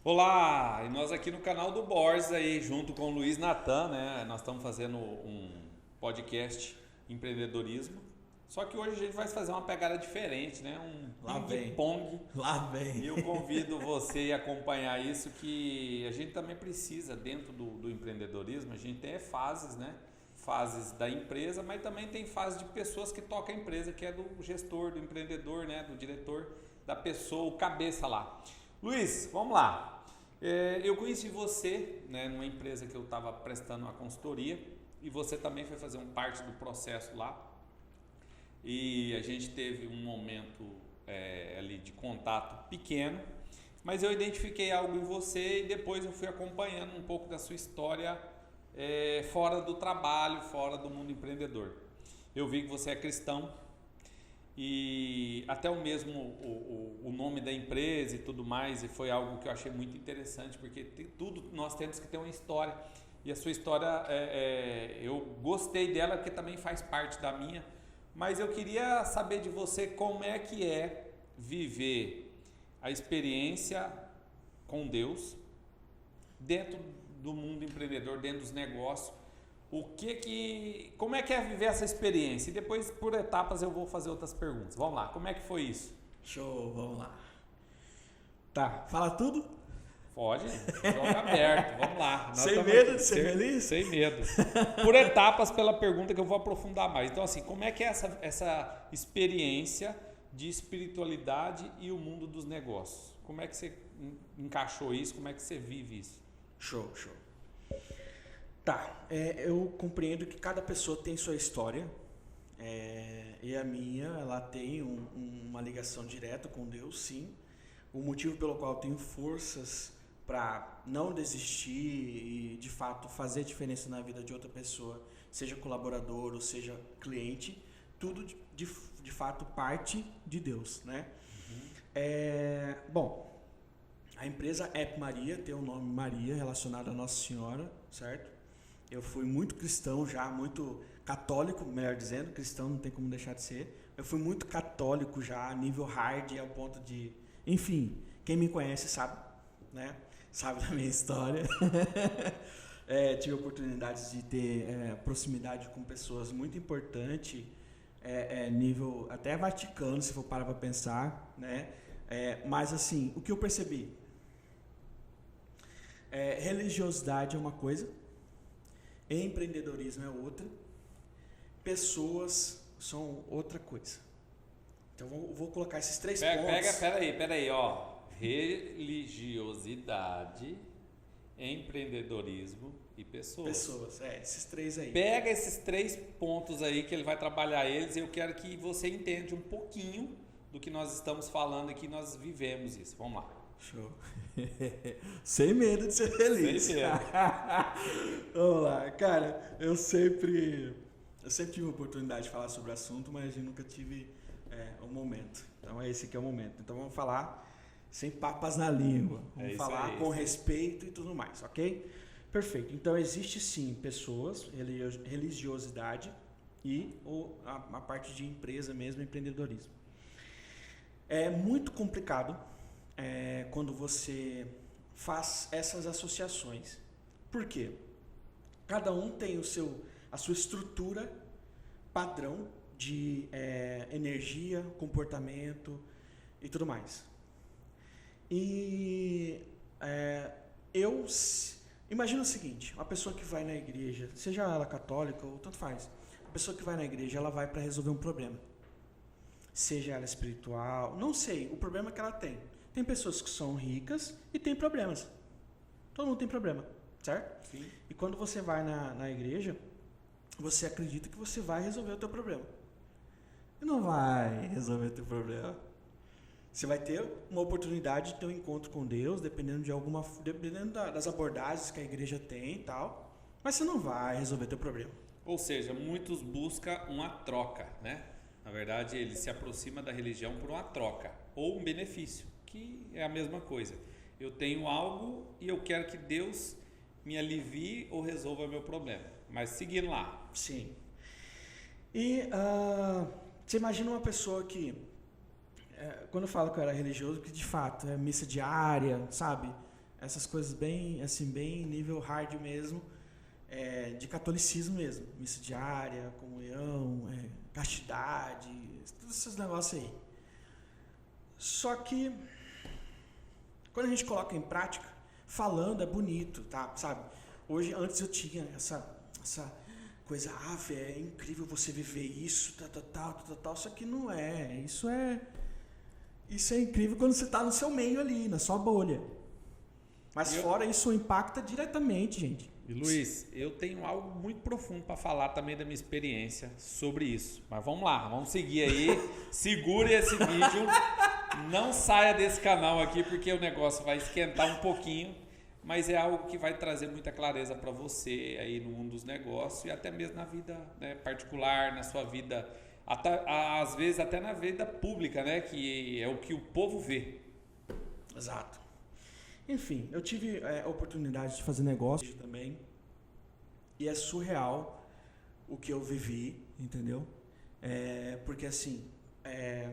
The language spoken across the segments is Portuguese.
Olá, e nós aqui no canal do Borges aí, junto com o Luiz Natan, né? Nós estamos fazendo um podcast empreendedorismo. Só que hoje a gente vai fazer uma pegada diferente, né? Lá Um vem. ping-pong. Lá vem. E eu convido você a acompanhar isso, que a gente também precisa, dentro do empreendedorismo, a gente tem fases, né? Fases da empresa, mas também tem fases de pessoas que tocam a empresa, que é do gestor, do empreendedor, né? Do diretor, da pessoa, o cabeça lá. Luiz, vamos lá. Eu conheci você, né, numa empresa que eu estava prestando uma consultoria e você também foi fazer parte do processo lá. E a gente teve um momento ali de contato pequeno, mas eu identifiquei algo em você e depois eu fui acompanhando um pouco da sua história fora do trabalho, fora do mundo empreendedor. Eu vi que você é cristão e até o mesmo o nome da empresa e tudo mais, e foi algo que eu achei muito interessante, porque tudo nós temos que ter uma história, e a sua história eu gostei dela porque também faz parte da minha. Mas eu queria saber de você como é que é viver a experiência com Deus dentro do mundo empreendedor, dentro dos negócios. Como é que é viver essa experiência? E depois, por etapas, eu vou fazer outras perguntas. Vamos lá, como é que foi isso? Show, vamos lá. Tá, fala tudo? Pode, joga aberto, vamos lá. Sem medo de ser feliz? Sem medo. Por etapas, pela pergunta que eu vou aprofundar mais. Então, assim, como é que é essa experiência de espiritualidade e o mundo dos negócios? Como é que você encaixou isso? Como é que você vive isso? Show. Tá, eu compreendo que cada pessoa tem sua história, e a minha, ela tem uma ligação direta com Deus, sim. O motivo pelo qual eu tenho forças para não desistir e, de fato, fazer diferença na vida de outra pessoa, seja colaborador ou seja cliente, tudo de fato parte de Deus, né? Bom, a empresa App Maria tem o nome Maria relacionado a Nossa Senhora, certo? Eu fui muito cristão já, muito católico, melhor dizendo, cristão não tem como deixar de ser. Eu fui muito católico já, nível hard, ao ponto de... Enfim, quem me conhece sabe, né? Sabe da minha história. Tive oportunidades de ter proximidade com pessoas muito importantes, nível até Vaticano, se for parar para pensar, né? Mas assim, o que eu percebi? Religiosidade é uma coisa, empreendedorismo é outra, pessoas são outra coisa. Então vou colocar esses três pontos. Peraí, ó. Religiosidade, empreendedorismo e pessoas. Pessoas, esses três aí. Pega esses 3 pontos aí que ele vai trabalhar eles, e eu quero que você entenda um pouquinho do que nós estamos falando aqui, nós vivemos isso. Vamos lá. Show. Sem medo de ser feliz. Sem medo. Vamos lá. Cara, eu sempre tive a oportunidade de falar sobre o assunto, mas eu nunca tive o momento. Então esse aqui é o momento. Então vamos falar sem papas na língua. Vamos falar com respeito e tudo mais, ok? Perfeito. Então existe sim pessoas, religiosidade e a parte de empresa mesmo, empreendedorismo. É muito complicado quando você faz essas associações. Por quê? Cada um tem a sua estrutura padrão de energia, comportamento e tudo mais. E imagina o seguinte, uma pessoa que vai na igreja, seja ela católica ou tanto faz, a pessoa que vai na igreja, ela vai para resolver um problema. Seja ela espiritual, não sei, o problema que ela tem. Tem pessoas que são ricas e tem problemas. Todo mundo tem problema, certo? Sim. E quando você vai na igreja, você acredita que você vai resolver o teu problema. E não vai resolver o teu problema. Você vai ter uma oportunidade de ter um encontro com Deus, dependendo das abordagens que a igreja tem e tal, mas você não vai resolver teu problema. Ou seja, muitos buscam uma troca, né? Na verdade, ele se aproxima da religião por uma troca ou um benefício, que é a mesma coisa. Eu tenho algo e eu quero que Deus me alivie ou resolva meu problema. Mas seguindo lá. Sim. E você imagina uma pessoa que, quando eu falo que eu era religioso, que de fato é missa diária, sabe? essas coisas bem, assim, bem nível hard mesmo, de catolicismo mesmo, missa diária, comunhão, castidade, todos esses negócios aí. Só que quando a gente coloca em prática, falando é bonito, tá? Sabe? Hoje, antes eu tinha essa coisa, é incrível você viver isso, tal, só que não é. Isso é incrível quando você está no seu meio ali, na sua bolha. Mas fora isso impacta diretamente, gente. E Luiz, eu tenho algo muito profundo para falar também da minha experiência sobre isso. Mas vamos lá, vamos seguir aí. Segure esse vídeo. Não saia desse canal aqui porque o negócio vai esquentar um pouquinho. Mas é algo que vai trazer muita clareza para você aí no mundo dos negócios e até mesmo na vida, né, particular, na sua vida, às vezes até na vida pública, né, que é o que o povo vê. Exato. Enfim, eu tive a oportunidade de fazer negócio também e é surreal o que eu vivi, entendeu? Porque assim, é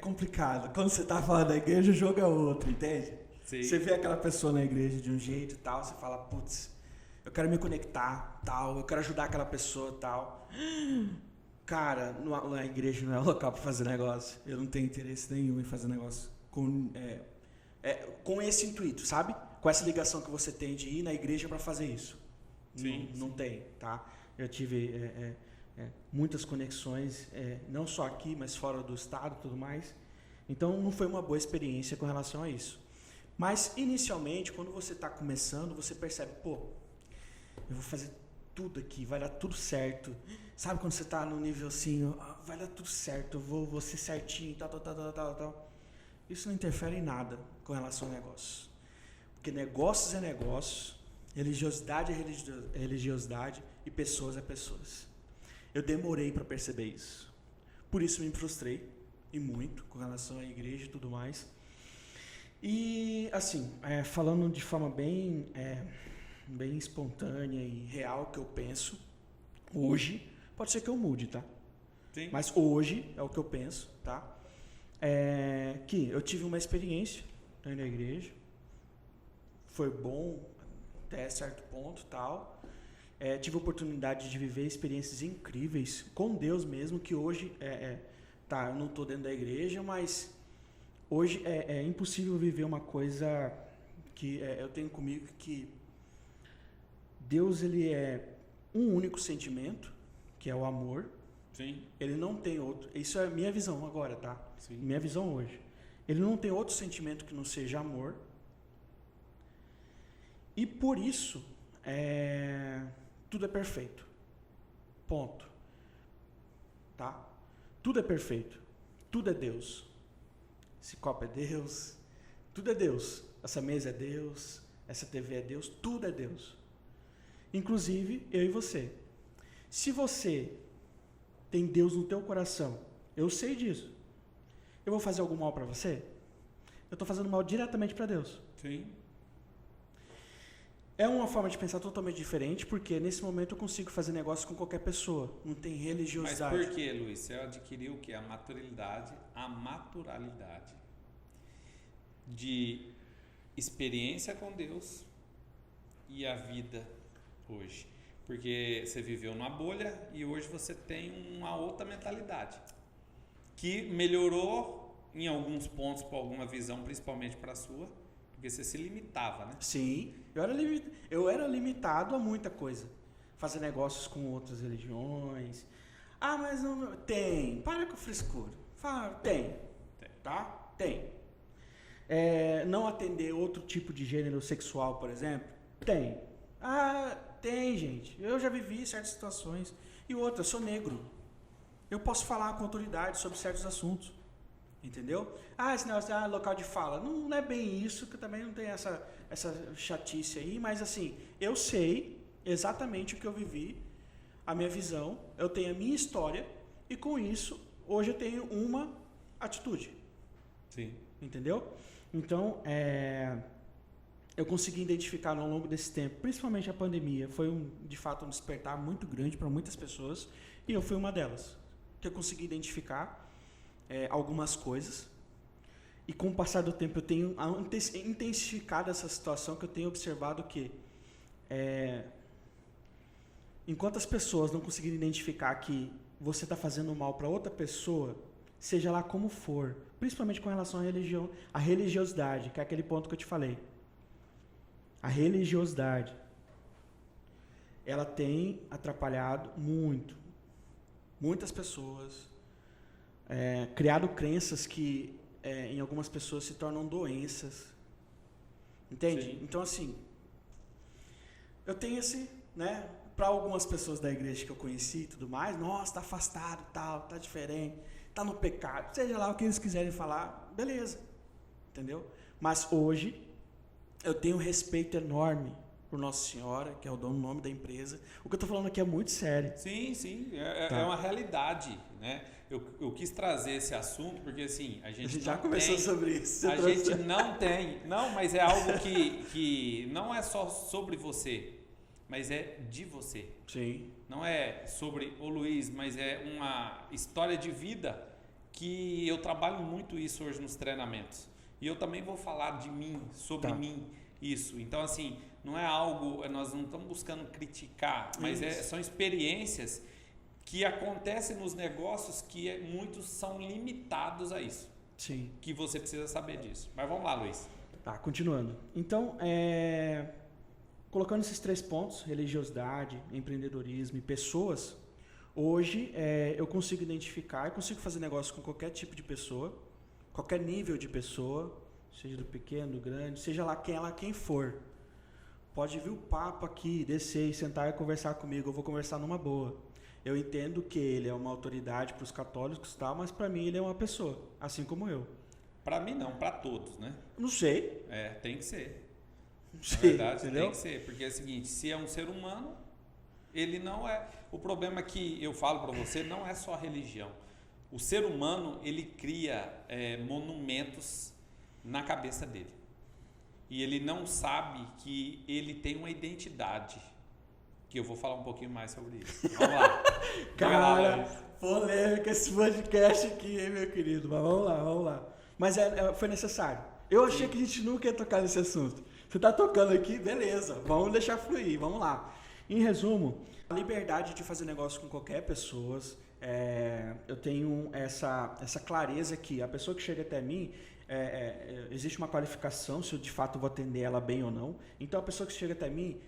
complicado. Quando você tá falando da igreja, o jogo é outro, entende? Sim. Você vê aquela pessoa na igreja de um jeito e tal, você fala, putz, eu quero me conectar, tal, eu quero ajudar aquela pessoa, tal. Cara, na igreja não é o local para fazer negócio. Eu não tenho interesse nenhum em fazer negócio com esse intuito, sabe? Com essa ligação que você tem de ir na igreja para fazer isso. Sim, não tem, tá? Eu tive muitas conexões, não só aqui, mas fora do estado e tudo mais. Então, não foi uma boa experiência com relação a isso. Mas, inicialmente, quando você está começando, você percebe, pô, eu vou fazer tudo aqui, vai dar tudo certo. Sabe quando você está no nível assim, vai dar tudo certo, eu vou ser certinho, tal. Isso não interfere em nada com relação a negócios. Porque negócios é negócio, religiosidade é religiosidade e pessoas é pessoas. Eu demorei para perceber isso. Por isso me frustrei, e muito, com relação à igreja e tudo mais. E, assim, falando de forma bem espontânea e real que eu penso, hoje, pode ser que eu mude, tá? Sim. Mas hoje é o que eu penso, tá? Que eu tive uma experiência na igreja, foi bom até certo ponto, tal. Tive a oportunidade de viver experiências incríveis com Deus mesmo, que hoje, eu não estou dentro da igreja, mas hoje é impossível viver uma coisa que eu tenho comigo, que Deus, ele é um único sentimento, que é o amor. Sim. Ele não tem outro. Isso é minha visão agora, tá? Sim. Minha visão hoje. Ele não tem outro sentimento que não seja amor. E por isso, tudo é perfeito. Ponto. Tá? Tudo é perfeito. Tudo é Deus. Esse copo é Deus. Tudo é Deus. Essa mesa é Deus. Essa TV é Deus. Tudo é Deus. Inclusive, eu e você. Se você tem Deus no teu coração, eu sei disso. Eu vou fazer algum mal para você? Eu estou fazendo mal diretamente para Deus. Sim. É uma forma de pensar totalmente diferente, porque nesse momento eu consigo fazer negócio com qualquer pessoa. Não tem religiosidade. Mas por que, Luiz? Você adquiriu o quê? A maturalidade de experiência com Deus e a vida hoje. Porque você viveu numa bolha e hoje você tem uma outra mentalidade que melhorou em alguns pontos para alguma visão, principalmente para a sua, porque você se limitava, né? Sim, eu era limitado a muita coisa. Fazer negócios com outras religiões. Ah, mas não tem. Para com frescura. Tem. Tá? Tem. Não atender outro tipo de gênero sexual, por exemplo? Tem. Ah, tem, gente. Eu já vivi certas situações. E outra, eu sou negro. Eu posso falar com autoridade sobre certos assuntos. Entendeu? Esse negócio local de fala. Não é bem isso, que também não tem essa chatice aí, mas assim, eu sei exatamente o que eu vivi, a minha visão, eu tenho a minha história, e com isso, hoje eu tenho uma atitude. Sim. Entendeu? Então, eu consegui identificar ao longo desse tempo, principalmente a pandemia, foi de fato um despertar muito grande para muitas pessoas, e eu fui uma delas, que eu consegui identificar algumas coisas E com o passar do tempo eu tenho intensificado essa situação, que eu tenho observado que enquanto as pessoas não conseguirem identificar que você está fazendo mal para outra pessoa, seja lá como for, principalmente com relação à religião, à religiosidade, que é aquele ponto que eu te falei. A religiosidade, ela tem atrapalhado muitas pessoas, criado crenças que em algumas pessoas se tornam doenças. Entende? Sim. Então, assim, eu tenho esse, né? Para algumas pessoas da igreja que eu conheci e tudo mais, nossa, tá afastado, tal, tá diferente, tá no pecado, seja lá o que eles quiserem falar, beleza, entendeu? Mas hoje eu tenho um respeito enorme por Nossa Senhora, que é o nome da empresa. O que eu tô falando aqui é muito sério. Sim, Tá. é uma realidade, né? Eu quis trazer esse assunto porque assim, a gente já não conversou tem, sobre isso. a gente não tem, não, mas é algo que não é só sobre você, mas é de você. Sim. Não é sobre o Luiz, mas é uma história de vida que eu trabalho muito isso hoje nos treinamentos. E eu também vou falar de mim, sobre Tá. mim, isso. Então, assim, não é algo, nós não estamos buscando criticar, mas são experiências que acontecem nos negócios que muitos são limitados a isso. Sim. Que você precisa saber disso. Mas vamos lá, Luiz. Tá, continuando. Então, colocando esses 3 pontos, religiosidade, empreendedorismo e pessoas, hoje eu consigo identificar, eu consigo fazer negócio com qualquer tipo de pessoa, qualquer nível de pessoa, seja do pequeno, do grande, seja lá quem for. Pode vir o papo aqui, descer e sentar e conversar comigo, eu vou conversar numa boa. Eu entendo que ele é uma autoridade para os católicos e tal, mas para mim ele é uma pessoa, assim como eu. Para mim não, para todos, né? Não sei. Tem que ser. Não Na sei, verdade, entendeu? tem que ser, porque é o seguinte, se é um ser humano, ele não é... O problema que eu falo para você não é só a religião. O ser humano, ele cria monumentos na cabeça dele. E ele não sabe que ele tem uma identidade. Que eu vou falar um pouquinho mais sobre isso. Vamos lá. Cara, polêmica esse podcast aqui, hein, meu querido? Mas vamos lá. Mas foi necessário. Eu achei que a gente nunca ia tocar nesse assunto. Você tá tocando aqui, beleza. Vamos deixar fluir, vamos lá. Em resumo, a liberdade de fazer negócio com qualquer pessoa. Eu tenho essa clareza que a pessoa que chega até mim, existe uma qualificação, se eu de fato vou atender ela bem ou não. Então a pessoa que chega até mim,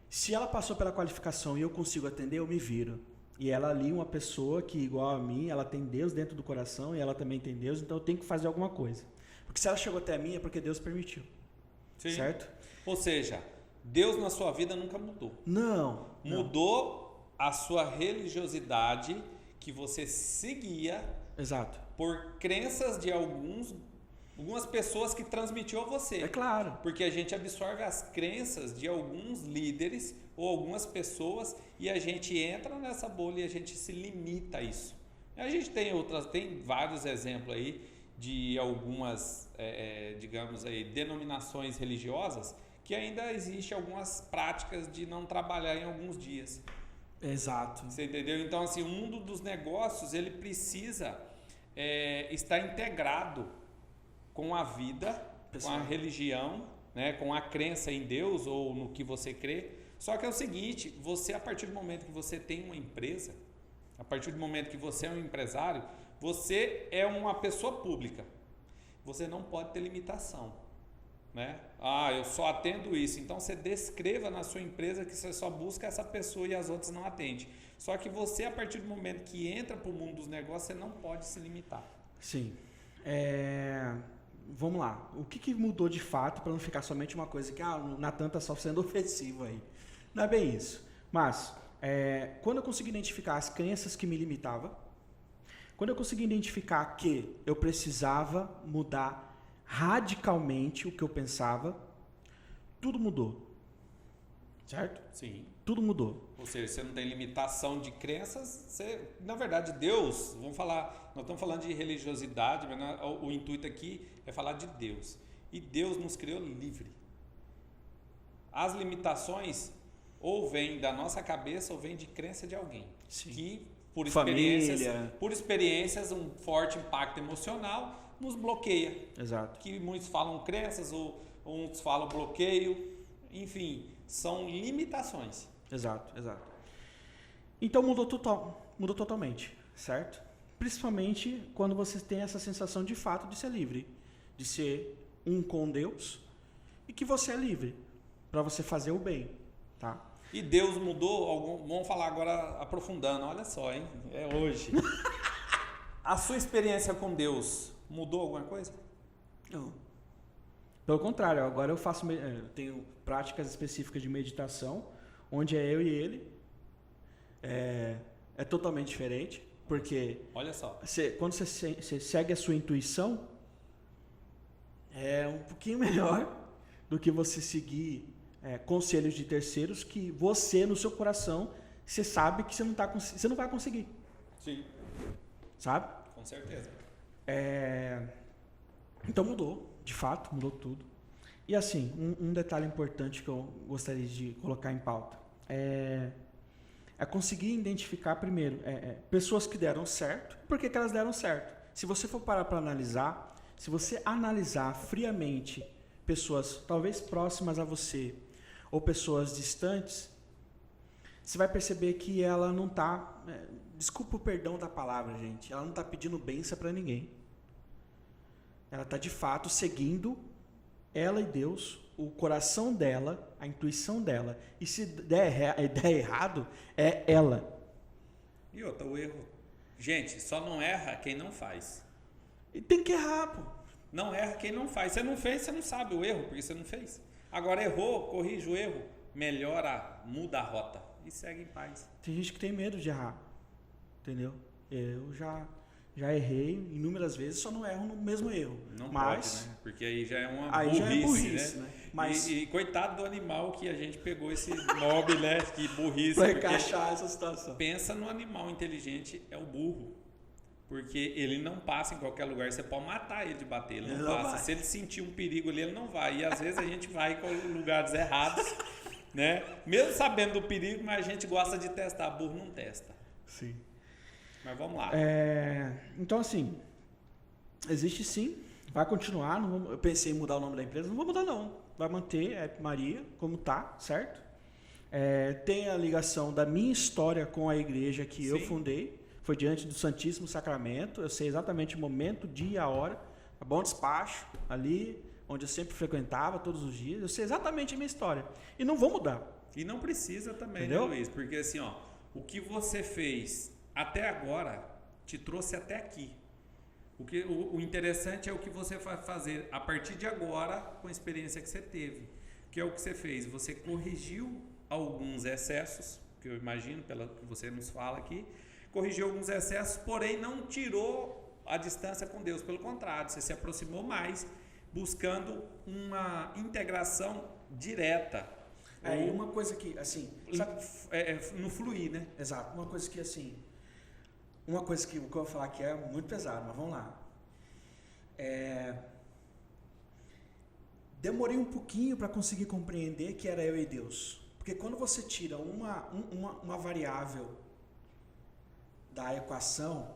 se ela passou pela qualificação e eu consigo atender, eu me viro. E ela ali, uma pessoa que, igual a mim, ela tem Deus dentro do coração e ela também tem Deus, então eu tenho que fazer alguma coisa. Porque se ela chegou até mim é porque Deus permitiu. Sim. Certo? Ou seja, Deus na sua vida nunca mudou. Não. Mudou a sua religiosidade que você seguia. Exato. Por crenças de algumas pessoas que transmitiu a você. É claro. Porque a gente absorve as crenças de alguns líderes ou algumas pessoas e a gente entra nessa bolha e a gente se limita a isso. A gente tem vários exemplos aí de algumas, digamos aí, denominações religiosas que ainda existem algumas práticas de não trabalhar em alguns dias. Exato. Você entendeu? Então, assim, o mundo dos negócios, ele precisa estar integrado com a vida, Pessoal, com a religião, né, com a crença em Deus ou no que você crê. Só que é o seguinte, você, a partir do momento que você tem uma empresa, a partir do momento que você é um empresário, você é uma pessoa pública. Você não pode ter limitação, né? Eu só atendo isso. Então você descreva na sua empresa que você só busca essa pessoa e as outras não atende. Só que você, a partir do momento que entra para o mundo dos negócios, você não pode se limitar. Sim. Vamos lá. O que mudou de fato para não ficar somente uma coisa que o Natan está só sendo ofensivo aí? Não é bem isso. Mas, quando eu consegui identificar as crenças que me limitavam, quando eu consegui identificar que eu precisava mudar radicalmente o que eu pensava, tudo mudou. Certo? Sim. Tudo mudou. Ou seja, você não tem limitação de crenças, na verdade, Deus, nós estamos falando de religiosidade, mas o intuito aqui é falar de Deus. E Deus nos criou livre. As limitações ou vêm da nossa cabeça ou vêm de crença de alguém. Sim. Que, por Família. experiências, um forte impacto emocional, nos bloqueia. Exato. Que muitos falam crenças, ou uns falam bloqueio, enfim, são limitações. Exato. Então mudou totalmente, certo? Principalmente quando você tem essa sensação de fato de ser livre, de ser um com Deus e que você é livre para você fazer o bem, tá? E Deus mudou, vamos falar agora aprofundando, olha só, hein? É hoje. A sua experiência com Deus mudou alguma coisa? Não. Pelo contrário, agora eu tenho práticas específicas de meditação, onde é eu e ele. É totalmente diferente, porque olha só. Quando você segue a sua intuição, é um pouquinho melhor do que você seguir conselhos de terceiros que você, no seu coração, você sabe que você não vai conseguir. Sim. Sabe? Com certeza. Então mudou, de fato, mudou tudo. E assim, um detalhe importante que eu gostaria de colocar em pauta é conseguir identificar primeiro pessoas que deram certo e por que elas deram certo. Se você for parar para analisar, se você analisar friamente pessoas talvez próximas a você ou pessoas distantes, você vai perceber que ela não está, desculpa o perdão da palavra, gente, ela não está pedindo bênção para ninguém. Ela está de fato seguindo ela e Deus, o coração dela, a intuição dela. E se der errado, é ela. E outra, o erro. Gente, só não erra quem não faz. E tem que errar, pô. Não erra quem não faz. Você não fez, você não sabe o erro, porque você não fez. Agora errou, corrige o erro, melhora, muda a rota e segue em paz. Tem gente que tem medo de errar, entendeu? Eu já errei inúmeras vezes, só não erro no mesmo erro. Não pode, né? Porque aí já é uma burrice, né? Mas... E coitado do animal que a gente pegou esse mob, né? Que burrice. Pra encaixar essa situação. Pensa no animal inteligente, é o burro. Porque ele não passa em qualquer lugar. Você pode matar ele de bater, ele não passa. Se ele sentir um perigo ali, ele não vai. E às vezes a gente vai em lugares errados, né? Mesmo sabendo do perigo, mas a gente gosta de testar. Burro não testa. Sim. Mas vamos lá. Então, assim, existe sim, vai continuar. Eu pensei em mudar o nome da empresa, não vou mudar não. Vai manter Maria como tá, certo? Tem a ligação da minha história com a igreja que sim. Eu fundei. Foi diante do Santíssimo Sacramento. Eu sei exatamente o momento, o dia, a hora. A Bom Despacho, ali, onde eu sempre frequentava todos os dias. Eu sei exatamente a minha história. E não vou mudar. E não precisa também, entendeu? Né, Luiz? Porque assim, ó, o que você fez até agora te trouxe até aqui. O interessante é o que você vai fazer a partir de agora com a experiência que você teve. Que é o que você fez. Você corrigiu alguns excessos, que eu imagino, pelo que você nos fala aqui. Corrigiu alguns excessos, porém não tirou a distância com Deus. Pelo contrário, você se aproximou mais, buscando uma integração direta. E uma coisa que, assim... Sabe, no fluir, né? Exato. Uma coisa que, assim... Uma coisa que eu vou falar aqui é muito pesado, mas vamos lá. Demorei um pouquinho para conseguir compreender que era eu e Deus. Porque quando você tira uma variável da equação,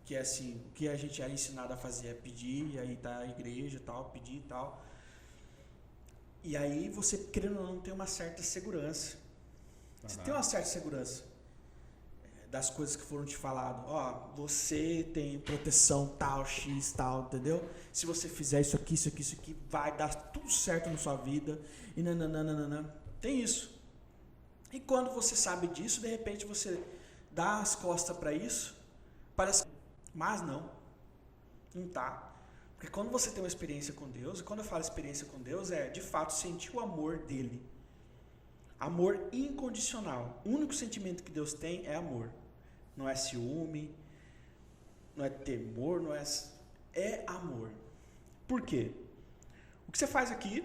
que é assim, o que a gente é ensinado a fazer é pedir, e aí tá a igreja e tal, pedir e tal. E aí você, querendo ou não, tem uma certa segurança. Você tem uma certa segurança das coisas que foram te falado. Você tem proteção tal, X, tal, entendeu? Se você fizer isso aqui, vai dar tudo certo na sua vida. E nananana. Tem isso. E quando você sabe disso, de repente você dá as costas para isso, parece, mas não tá. Porque quando você tem uma experiência com Deus, e quando eu falo experiência com Deus, de fato sentir o amor dele. Amor incondicional. O único sentimento que Deus tem é amor. Não é ciúme, não é temor, não é amor. Por quê? O que você faz aqui,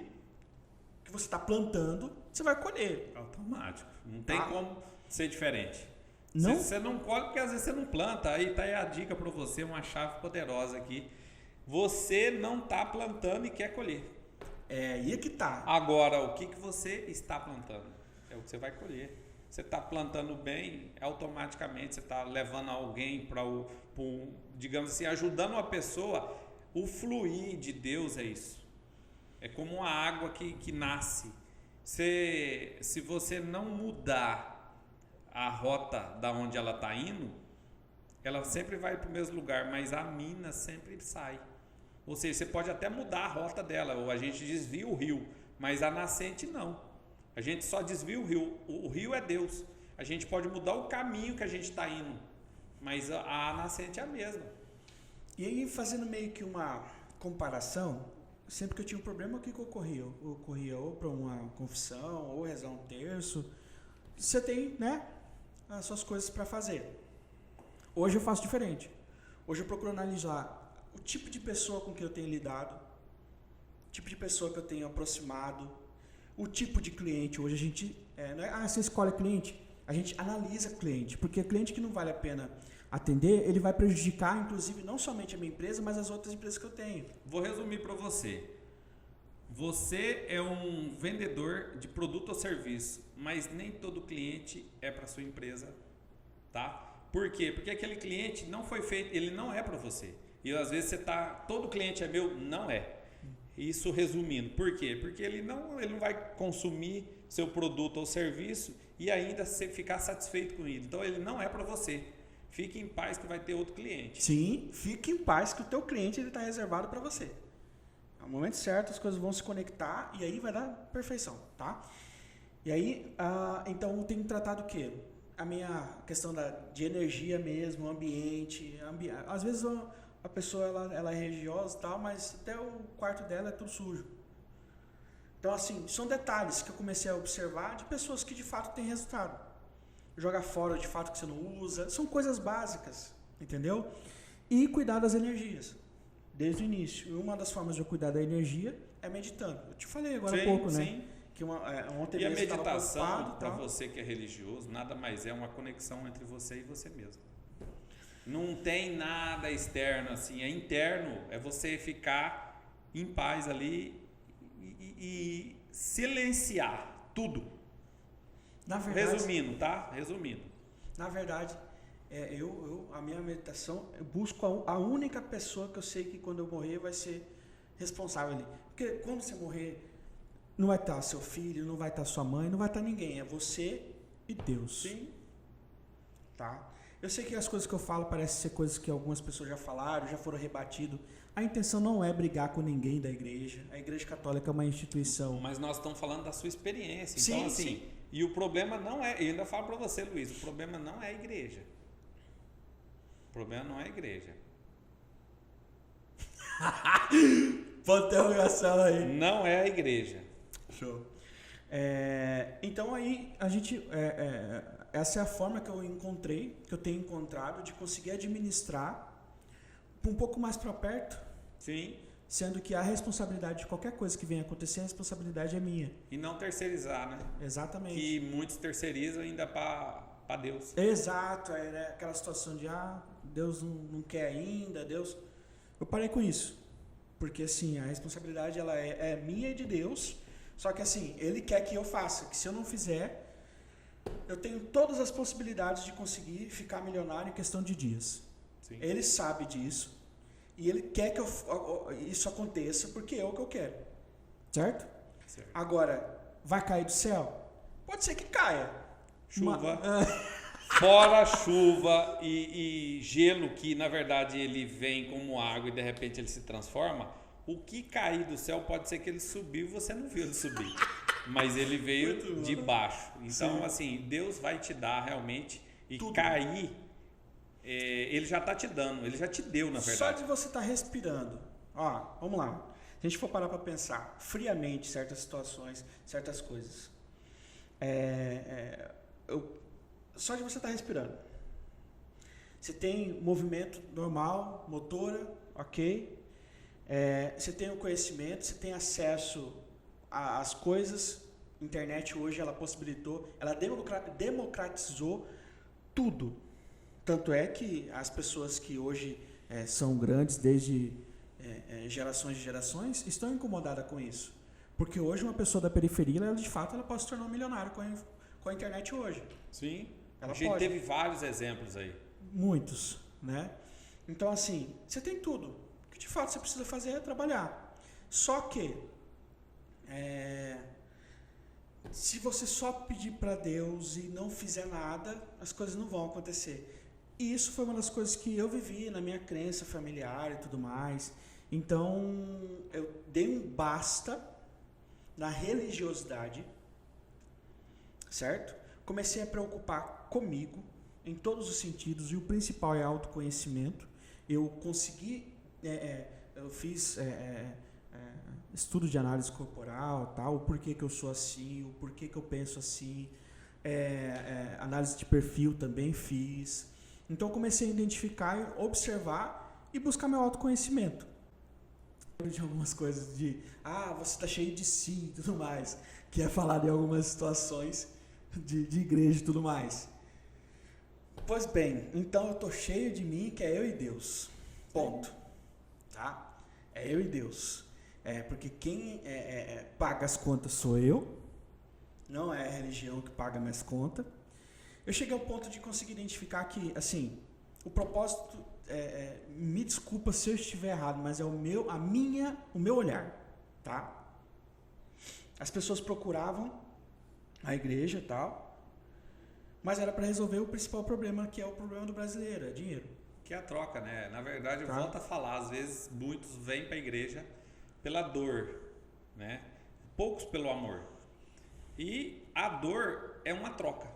o que você está plantando, você vai colher. Automático. Não tem como ser diferente. Não? Você não colhe porque às vezes você não planta. Aí tá aí a dica para você, uma chave poderosa aqui. Você não está plantando e quer colher. Aí é que tá. Agora, o que você está plantando? É o que você vai colher. Você está plantando bem, automaticamente você está levando alguém para digamos assim, ajudando uma pessoa. O fluir de Deus é isso. É como uma água que nasce. Se você não mudar a rota da onde ela está indo, ela sempre vai para o mesmo lugar, mas a mina sempre sai. Ou seja, você pode até mudar a rota dela, ou a gente desvia o rio, mas a nascente não. A gente só desvia o rio. O rio é Deus. A gente pode mudar o caminho que a gente está indo, mas a nascente é a mesma. E aí, fazendo meio que uma comparação, sempre que eu tinha um problema, o que ocorria? Eu corria ou para uma confissão, ou rezar um terço. Você tem, né, as suas coisas para fazer. Hoje eu faço diferente. Hoje eu procuro analisar o tipo de pessoa com que eu tenho lidado, o tipo de pessoa que eu tenho aproximado, o tipo de cliente. Hoje a gente, não é, você escolhe cliente, a gente analisa cliente, porque cliente que não vale a pena atender, ele vai prejudicar, inclusive, não somente a minha empresa, mas as outras empresas que eu tenho. Vou resumir para você. Você é um vendedor de produto ou serviço, mas nem todo cliente é para sua empresa, tá? Por quê? Porque aquele cliente não foi feito, ele não é para você. E às vezes você tá, todo cliente é meu, não é. Isso resumindo. Por quê? Porque ele não vai consumir seu produto ou serviço e ainda ficar satisfeito com ele. Então ele não é para você. Fique em paz que vai ter outro cliente. Sim, fique em paz que o teu cliente está reservado para você. No momento certo as coisas vão se conectar e aí vai dar perfeição, tá? E aí, então tem tratado o quê? A minha questão de energia mesmo, ambiente. Às vezes a pessoa ela é religiosa e tal, mas até o quarto dela é tudo sujo. Então assim, são detalhes que eu comecei a observar de pessoas que de fato têm resultado. Jogar fora de fato que você não usa, são coisas básicas, entendeu? E cuidar das energias, desde o início. E uma das formas de eu cuidar da energia é meditando. Eu te falei agora há pouco, né? Sim. Que ontem E a mesmo meditação, para você que é religioso, nada mais é uma conexão entre você e você mesmo. Não tem nada externo assim, é interno, é você ficar em paz ali e silenciar tudo. Na verdade, resumindo, tá? Resumindo. Na verdade, a minha meditação, eu busco a única pessoa que eu sei que quando eu morrer vai ser responsável ali. Porque quando você morrer, não vai estar seu filho, não vai estar sua mãe, não vai estar ninguém. É você e Deus. Sim. Tá? Eu sei que as coisas que eu falo parecem ser coisas que algumas pessoas já falaram, já foram rebatidas. A intenção não é brigar com ninguém da igreja. A Igreja Católica é uma instituição. Mas nós estamos falando da sua experiência. Sim, então, assim, sim. E o problema não é, eu ainda falo para você, Luiz, o problema não é a igreja. O problema não é a igreja. Pode interrogação aí. Não é a igreja. Show. Então aí a gente essa é a forma que eu encontrei, que eu tenho encontrado de conseguir administrar um pouco mais para perto. Sim. Sendo que a responsabilidade de qualquer coisa que venha acontecer, a responsabilidade é minha. E não terceirizar, né? Exatamente. Que muitos terceirizam ainda para Deus. Exato, né? Aquela situação de Deus não quer ainda, Deus. Eu parei com isso. Porque assim, a responsabilidade ela é minha e de Deus. Só que assim, Ele quer que eu faça. Que se eu não fizer, eu tenho todas as possibilidades de conseguir ficar milionário em questão de dias. Sim. Ele sabe disso. E Ele quer que isso aconteça porque é o que eu quero. Certo? Certo. Agora, vai cair do céu? Pode ser que caia. Chuva. Fora chuva e gelo, que na verdade ele vem como água e de repente ele se transforma. O que cair do céu pode ser que ele subiu e você não viu ele subir. Mas ele veio de baixo. Então, assim, Deus vai te dar realmente. E tudo. Cair, Ele já está te dando. Ele já te deu, na verdade. Só de você estar respirando. Vamos lá. Se a gente for parar para pensar friamente certas situações, certas coisas. Só de você estar respirando. Você tem movimento normal, motora, ok. Você tem o conhecimento, você tem acesso às coisas. A internet hoje ela possibilitou, ela democratizou tudo. Tanto é que as pessoas que hoje são grandes desde gerações e gerações estão incomodadas com isso. Porque hoje uma pessoa da periferia, ela, de fato, ela pode se tornar um milionário com a internet hoje. Sim. Ela a gente pode. Teve vários exemplos aí. Muitos, né? Então, assim, você tem tudo. que de fato você precisa fazer é trabalhar. Só que, se você só pedir para Deus e não fizer nada, as coisas não vão acontecer. E isso foi uma das coisas que eu vivi na minha crença familiar e tudo mais. Então, eu dei um basta na religiosidade, certo? Comecei a preocupar comigo, em todos os sentidos, e o principal é autoconhecimento. Eu consegui, eu fiz estudo de análise corporal, tal, o porquê que eu sou assim, o porquê que eu penso assim, análise de perfil também fiz. Então, eu comecei a identificar, observar e buscar meu autoconhecimento. De algumas coisas você está cheio de si e tudo mais, que é falado em algumas situações de igreja e tudo mais. Pois bem, então eu estou cheio de mim, que é eu e Deus. Ponto. Tá? É eu e Deus. Porque quem paga as contas sou eu, não é a religião que paga minhas contas. Eu cheguei ao ponto de conseguir identificar que, assim, o propósito, me desculpa se eu estiver errado, mas é o meu olhar, tá? As pessoas procuravam a igreja e tal, mas era para resolver o principal problema, que é o problema do brasileiro, é dinheiro. Que é a troca, né? Na verdade, eu volto a falar, às vezes muitos vêm para a igreja pela dor, né? Poucos pelo amor. E a dor é uma troca,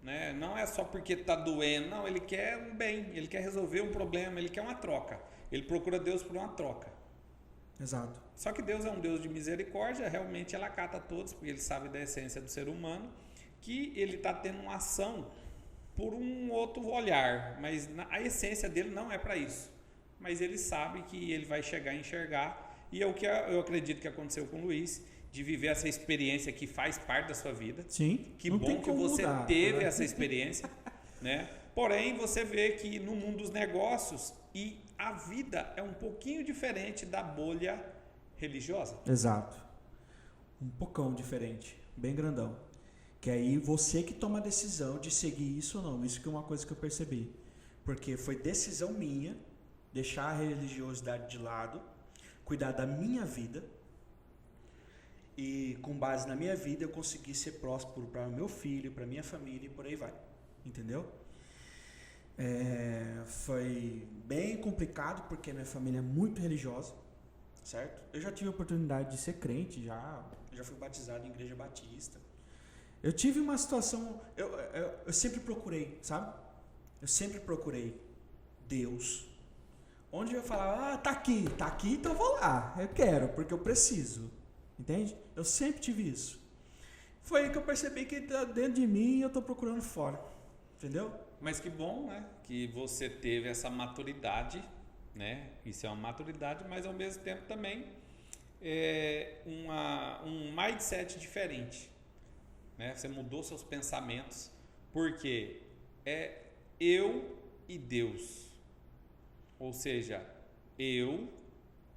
né? Não é só porque está doendo, não, ele quer um bem, ele quer resolver um problema, ele quer uma troca. Ele procura Deus por uma troca. Exato. Só que Deus é um Deus de misericórdia, realmente ele acata todos, porque ele sabe da essência do ser humano, que ele está tendo uma ação por um outro olhar, mas a essência dele não é para isso. Mas ele sabe que ele vai chegar a enxergar, e é o que eu acredito que aconteceu com o Luiz, de viver essa experiência que faz parte da sua vida. Sim. Que bom que você teve essa experiência, né? Porém, você vê que no mundo dos negócios e a vida é um pouquinho diferente da bolha religiosa. Exato. Um poucão diferente, bem grandão. Que aí você que toma a decisão de seguir isso ou não. Isso que é uma coisa que eu percebi. Porque foi decisão minha deixar a religiosidade de lado, cuidar da minha vida, e com base na minha vida eu consegui ser próspero para meu filho, para minha família e por aí vai. Entendeu? Foi bem complicado porque minha família é muito religiosa, certo? Eu já tive a oportunidade de ser crente, já fui batizado em igreja batista. Eu tive uma situação, eu sempre procurei, sabe? Eu sempre procurei Deus. Onde eu falava, tá aqui, então eu vou lá. Eu quero, porque eu preciso. Entende? Eu sempre tive isso. Foi aí que eu percebi que dentro de mim eu estou procurando fora. Entendeu? Mas que bom, né? Que você teve essa maturidade, né? Isso é uma maturidade, mas ao mesmo tempo também é um mindset diferente. Né? Você mudou seus pensamentos, porque é eu e Deus. Ou seja, eu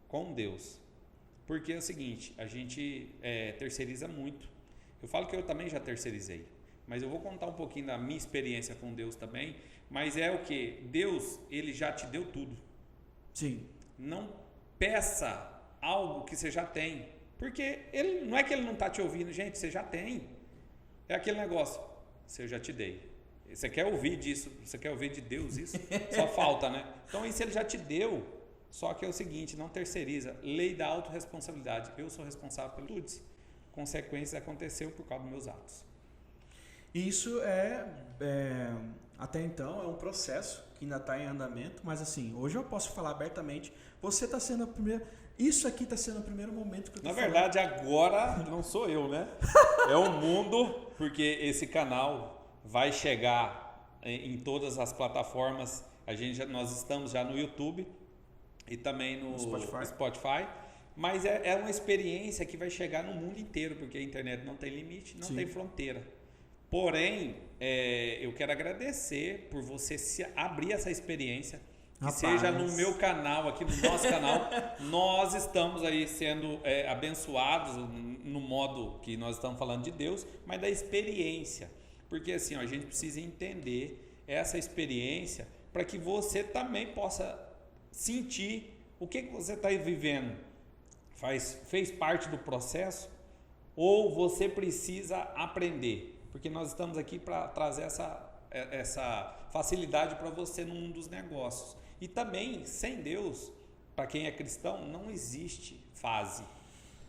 com Deus. Porque é o seguinte, a gente terceiriza muito. Eu falo que eu também já terceirizei, mas eu vou contar um pouquinho da minha experiência com Deus também. Mas é o que? Deus, ele já te deu tudo. Sim. Não peça algo que você já tem, porque ele não é que ele não está te ouvindo, gente, você já tem. É aquele negócio, eu já te dei. Você quer ouvir disso? Você quer ouvir de Deus isso? Só falta, né? Então isso ele já te deu. Só que é o seguinte, não terceiriza. Lei da autorresponsabilidade. Eu sou responsável pelas atitudes. Consequências aconteceu por causa dos meus atos. Isso até então é um processo que ainda está em andamento, mas assim, hoje eu posso falar abertamente, você está sendo a primeira... Isso aqui está sendo o primeiro momento que eu tô Na verdade, agora não sou eu, né? É o mundo, porque esse canal vai chegar em todas as plataformas. Nós estamos já no YouTube e também no Spotify. Mas é uma experiência que vai chegar no mundo inteiro, porque a internet não tem limite, não tem fronteira. Porém, eu quero agradecer por você abrir essa experiência, que seja no meu canal, aqui no nosso canal. Nós estamos aí sendo abençoados no modo que nós estamos falando de Deus, mas da experiência. Porque assim, a gente precisa entender essa experiência para que você também possa sentir o que você está vivendo fez parte do processo ou você precisa aprender? Porque nós estamos aqui para trazer essa facilidade para você no mundo dos negócios. E também, sem Deus, para quem é cristão, não existe fase.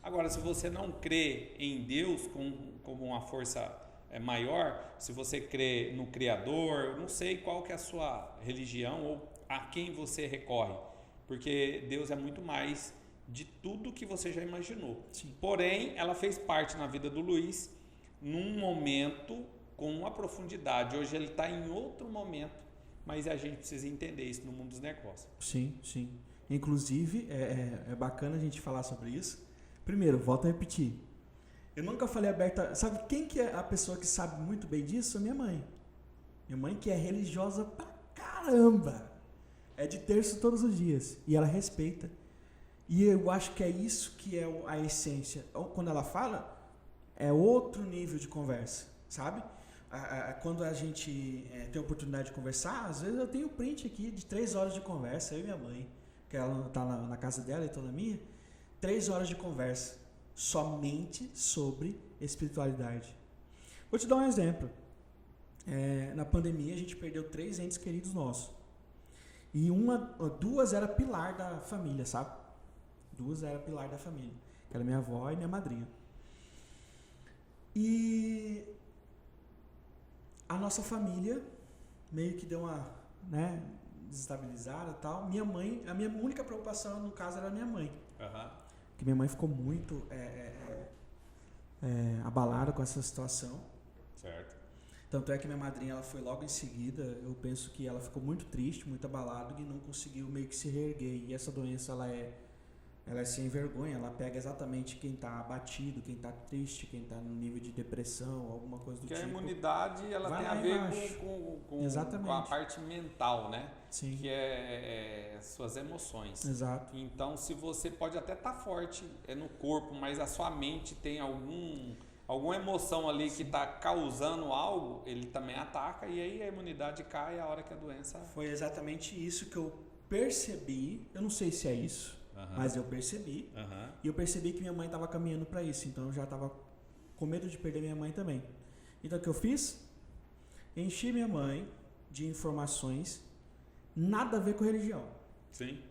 Agora, se você não crê em Deus como uma força maior, se você crê no Criador, não sei qual que é a sua religião ou a quem você recorre, porque Deus é muito mais de tudo que você já imaginou. Sim. Porém, ela fez parte na vida do Luiz num momento com uma profundidade. Hoje ele está em outro momento, mas a gente precisa entender isso no mundo dos negócios. Sim, sim. Inclusive, é bacana a gente falar sobre isso. Primeiro, volto a repetir. Eu nunca falei aberta... Sabe quem que é a pessoa que sabe muito bem disso? Minha mãe. Minha mãe que é religiosa pra caramba. É de terço todos os dias. E ela respeita. E eu acho que é isso que é a essência. Quando ela fala, é outro nível de conversa, sabe? Quando a gente tem a oportunidade de conversar, às vezes eu tenho print aqui de 3 horas de conversa, eu e minha mãe, que ela tá na casa dela e estou na minha, 3 horas de conversa, somente sobre espiritualidade. Vou te dar um exemplo. Na pandemia a gente perdeu 3 entes queridos nossos. E 2 era pilar da família, sabe? 2 era pilar da família, que era minha avó e minha madrinha. E a nossa família meio que deu uma, desestabilizada e tal. Minha mãe, a minha única preocupação no caso era a minha mãe. Uhum. Porque minha mãe ficou muito abalada com essa situação. Certo. Tanto é que minha madrinha ela foi logo em seguida. Eu penso que ela ficou muito triste, muito abalada e não conseguiu meio que se reerguer. E essa doença ela é sem vergonha, ela pega exatamente quem está abatido, quem está triste, quem está no nível de depressão, alguma coisa do Porque tipo. a imunidade ela tem a ver com a parte mental, né? Sim. Que é suas emoções. Exato. Então, se você pode até estar forte no corpo, mas a sua mente tem alguma emoção ali que está causando algo, ele também ataca e aí a imunidade cai a hora que a doença... Foi exatamente isso que eu percebi, eu não sei se é isso, mas eu percebi, e eu percebi que minha mãe estava caminhando para isso, então eu já estava com medo de perder minha mãe também. Então o que eu fiz? Enchi minha mãe de informações, nada a ver com religião. Sim.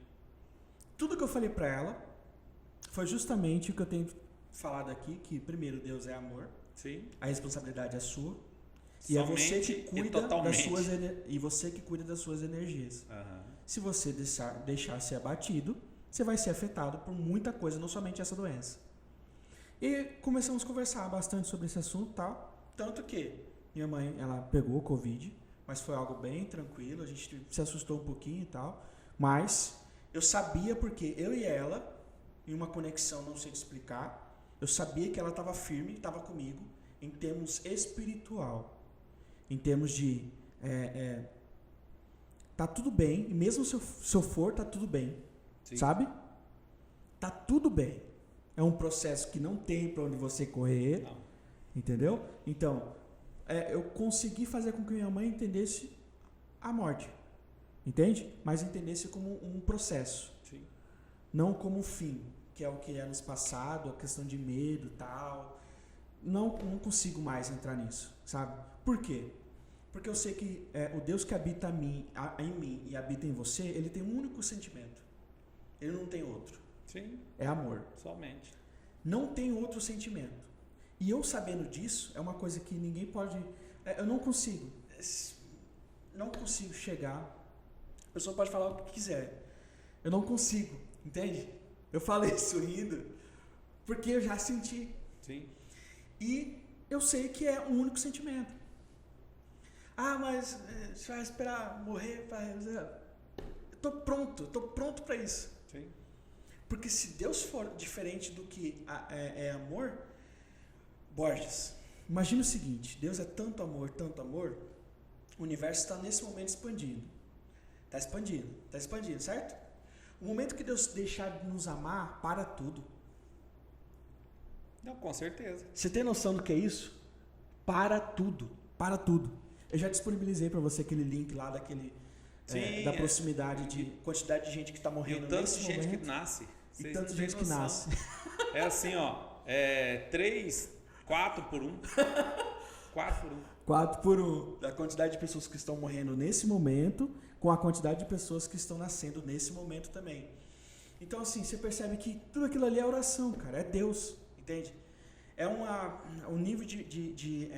Tudo que eu falei para ela foi justamente o que eu tenho falado aqui, que primeiro Deus é amor, sim, a responsabilidade é sua, e é você que cuida das suas energias. Se você deixar ser abatido, você vai ser afetado por muita coisa, não somente essa doença. E começamos a conversar bastante sobre esse assunto e tal. Tanto que minha mãe, ela pegou o Covid, mas foi algo bem tranquilo, a gente se assustou um pouquinho e tal. Mas eu sabia porque eu e ela, em uma conexão, não sei te explicar, eu sabia que ela estava firme, estava comigo, em termos espiritual. Em termos de... tá tudo bem, e mesmo se eu for, tá tudo bem. Sim. Sabe? Tá tudo bem. É um processo que não tem para onde você correr. Não. Entendeu? Então, eu consegui fazer com que minha mãe entendesse a morte. Entende? Mas entendesse como um processo. Sim. Não como um fim, que é o que é nos passado, a questão de medo e tal. Não consigo mais entrar nisso, sabe? Por quê? Porque eu sei que o Deus que habita em mim e habita em você, ele tem um único sentimento. Ele não tem outro. Sim. É amor. Somente. Não tem outro sentimento. E eu sabendo disso, é uma coisa que ninguém pode... eu não consigo. Não consigo chegar. A pessoa pode falar o que quiser. Eu não consigo. Entende? Eu falei sorrindo porque eu já senti. Sim. E eu sei que é um único sentimento. Ah, mas você vai esperar morrer para... Eu tô pronto para isso. Sim. Porque se Deus for diferente do que é amor, Borges, imagina o seguinte, Deus é tanto amor, o universo está nesse momento expandindo. Está expandindo, certo? O momento que Deus deixar de nos amar, para tudo. Não, com certeza. Você tem noção do que é isso? Para tudo. Eu já disponibilizei para você aquele link lá da proximidade de quantidade de gente que está morrendo nesse momento. E tanta gente que nasce. E tanta gente que nasce. É assim, ó, 4 por 1. 4 por 1. 4 por 1. Da quantidade de pessoas que estão morrendo nesse momento, com a quantidade de pessoas que estão nascendo nesse momento também. Então, assim, você percebe que tudo aquilo ali é oração, cara. É Deus, entende? É um nível de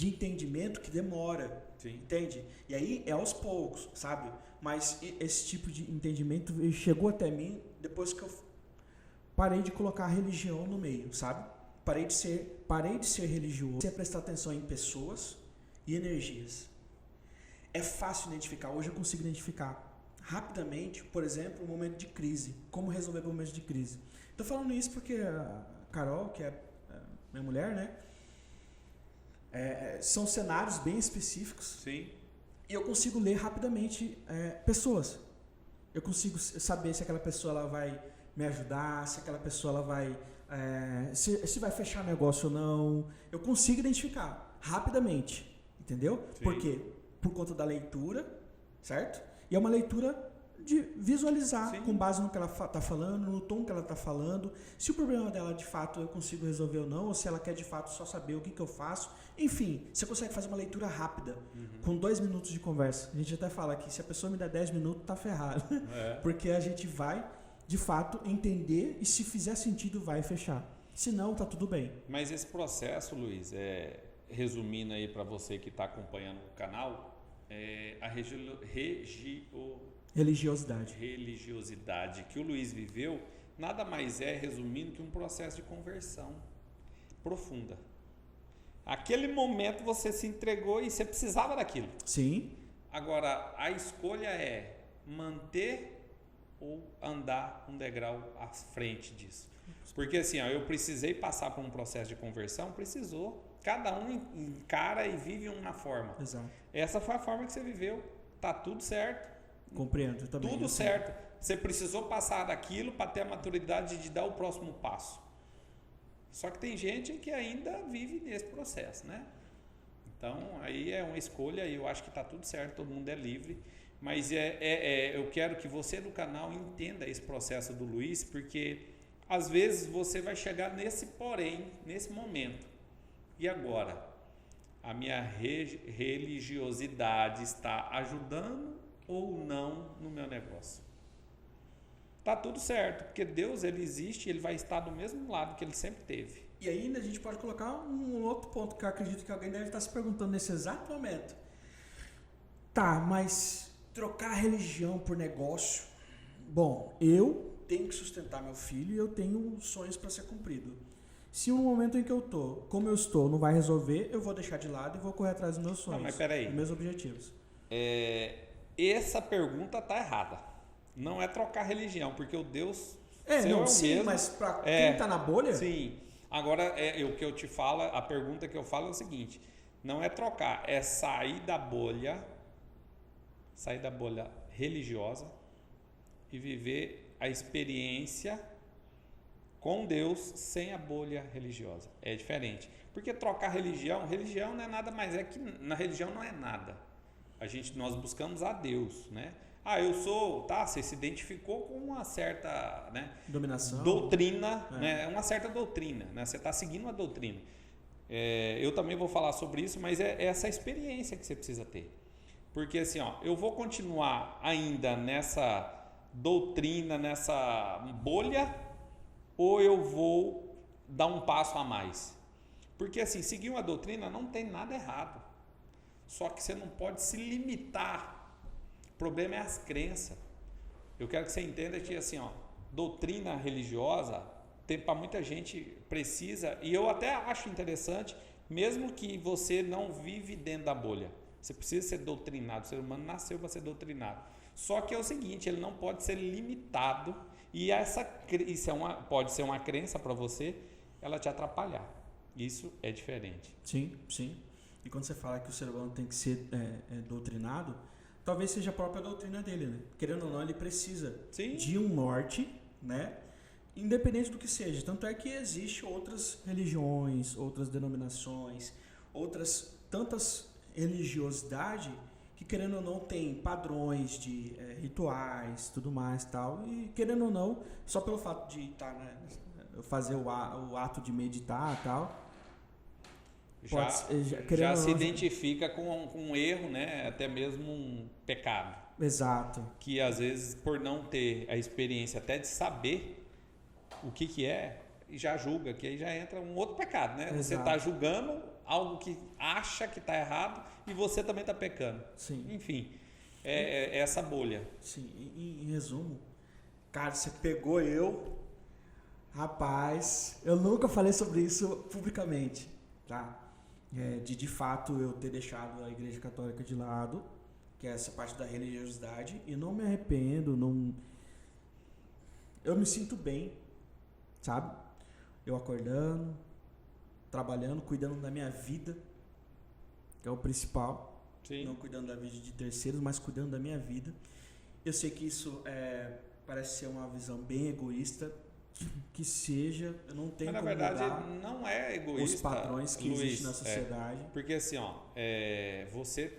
entendimento que demora, sim, entende? E aí é aos poucos, sabe? Mas esse tipo de entendimento chegou até mim depois que eu parei de colocar a religião no meio, sabe? Parei de ser religioso, comecei a prestar atenção em pessoas e energias. É fácil identificar, hoje eu consigo identificar rapidamente, por exemplo, um momento de crise, como resolver momentos de crise. Estou falando isso porque a Carol, que é minha mulher, né? São cenários bem específicos. Sim. E eu consigo ler rapidamente pessoas. Eu consigo saber se aquela pessoa ela vai me ajudar, se aquela pessoa ela vai se vai fechar negócio ou não. Eu consigo identificar rapidamente, entendeu? Sim. Por quê? Por conta da leitura, certo? E é uma leitura de visualizar, sim, com base no que ela está falando, no tom que ela está falando, se o problema dela de fato eu consigo resolver ou não, ou se ela quer de fato só saber o que eu faço. Enfim, você consegue fazer uma leitura rápida, com 2 minutos de conversa. A gente até fala que se a pessoa me der 10 minutos, tá ferrado. Porque a gente vai, de fato, entender e se fizer sentido, vai fechar. Se não, tá tudo bem. Mas esse processo, Luiz, resumindo aí para você que está acompanhando o canal, a religiosidade que o Luiz viveu nada mais resumindo, que um processo de conversão profunda. Aquele momento você se entregou e você precisava daquilo. Sim. Agora, a escolha é manter ou andar um degrau à frente disso. Porque assim, eu precisei passar por um processo de conversão, precisou. Cada um encara e vive uma forma. Exato. Essa foi a forma que você viveu. Tá tudo certo. Compreendo também. Tudo certo. Você precisou passar daquilo para ter a maturidade de dar o próximo passo. Só que tem gente que ainda vive nesse processo, né? Então, aí é uma escolha e eu acho que tá tudo certo, todo mundo é livre. Mas eu quero que você do canal entenda esse processo do Luiz, porque às vezes você vai chegar nesse porém, nesse momento. E agora? A minha religiosidade está ajudando ou não no meu negócio? Tá tudo certo, porque Deus ele existe, ele vai estar do mesmo lado que ele sempre teve. E ainda a gente pode colocar um outro ponto que eu acredito que alguém deve estar se perguntando nesse exato momento. Tá, mas trocar religião por negócio? Bom, eu tenho que sustentar meu filho e eu tenho sonhos para ser cumprido. Se no momento em que eu tô, como eu estou, não vai resolver, eu vou deixar de lado e vou correr atrás dos meus sonhos. Não, mas peraí. Dos meus objetivos. Essa pergunta tá errada. Não é trocar religião, porque o Deus sim, mesmo. Mas para quem tá na bolha? Sim. Agora, o que eu te falo, a pergunta que eu falo é o seguinte: não é trocar, é sair da bolha religiosa e viver a experiência com Deus sem a bolha religiosa. É diferente. Porque trocar religião não é nada mais, que na religião não é nada. Nós buscamos a Deus, né? Eu sou, você se identificou com uma certa, né, dominação, doutrina, né, uma certa doutrina, né? Você está seguindo a doutrina. Eu também vou falar sobre isso, mas é essa experiência que você precisa ter. Porque assim, eu vou continuar ainda nessa doutrina, nessa bolha, ou eu vou dar um passo a mais? Porque assim, seguir uma doutrina não tem nada errado. Só que você não pode se limitar. O problema é as crenças. Eu quero que você entenda que assim, doutrina religiosa tem para muita gente precisa, e eu até acho interessante, mesmo que você não vive dentro da bolha. Você precisa ser doutrinado, o ser humano nasceu para ser doutrinado. Só que é o seguinte, ele não pode ser limitado, e isso pode ser uma crença para você, ela te atrapalhar. Isso é diferente. Sim, sim. E quando você fala que o ser humano tem que ser doutrinado, talvez seja a própria doutrina dele, né? Querendo ou não, ele precisa de um norte, né? Independente do que seja. Tanto é que existem outras religiões, outras denominações, outras tantas religiosidades que querendo ou não tem padrões de rituais, tudo mais e tal, e querendo ou não, só pelo fato de estar, né, fazer o ato de meditar e tal, já se identifica com um erro, né? Até mesmo um pecado. Exato. Que às vezes, por não ter a experiência até de saber o que é, já julga, que aí já entra um outro pecado, né? Exato. Você está julgando algo que acha que está errado e você também está pecando. Sim. Enfim, é essa bolha. Sim, em resumo, cara, você pegou eu, rapaz, eu nunca falei sobre isso publicamente, tá? De fato eu ter deixado a Igreja Católica de lado, que é essa parte da religiosidade, e não me arrependo, eu me sinto bem, sabe? Eu acordando, trabalhando, cuidando da minha vida, que é o principal. Sim. Não cuidando da vida de terceiros, mas cuidando da minha vida. Eu sei que isso parece ser uma visão bem egoísta, que seja, eu não tenho mas, como na verdade, mudar não é egoísta, os padrões que Luiz, existem na sociedade. Porque assim, você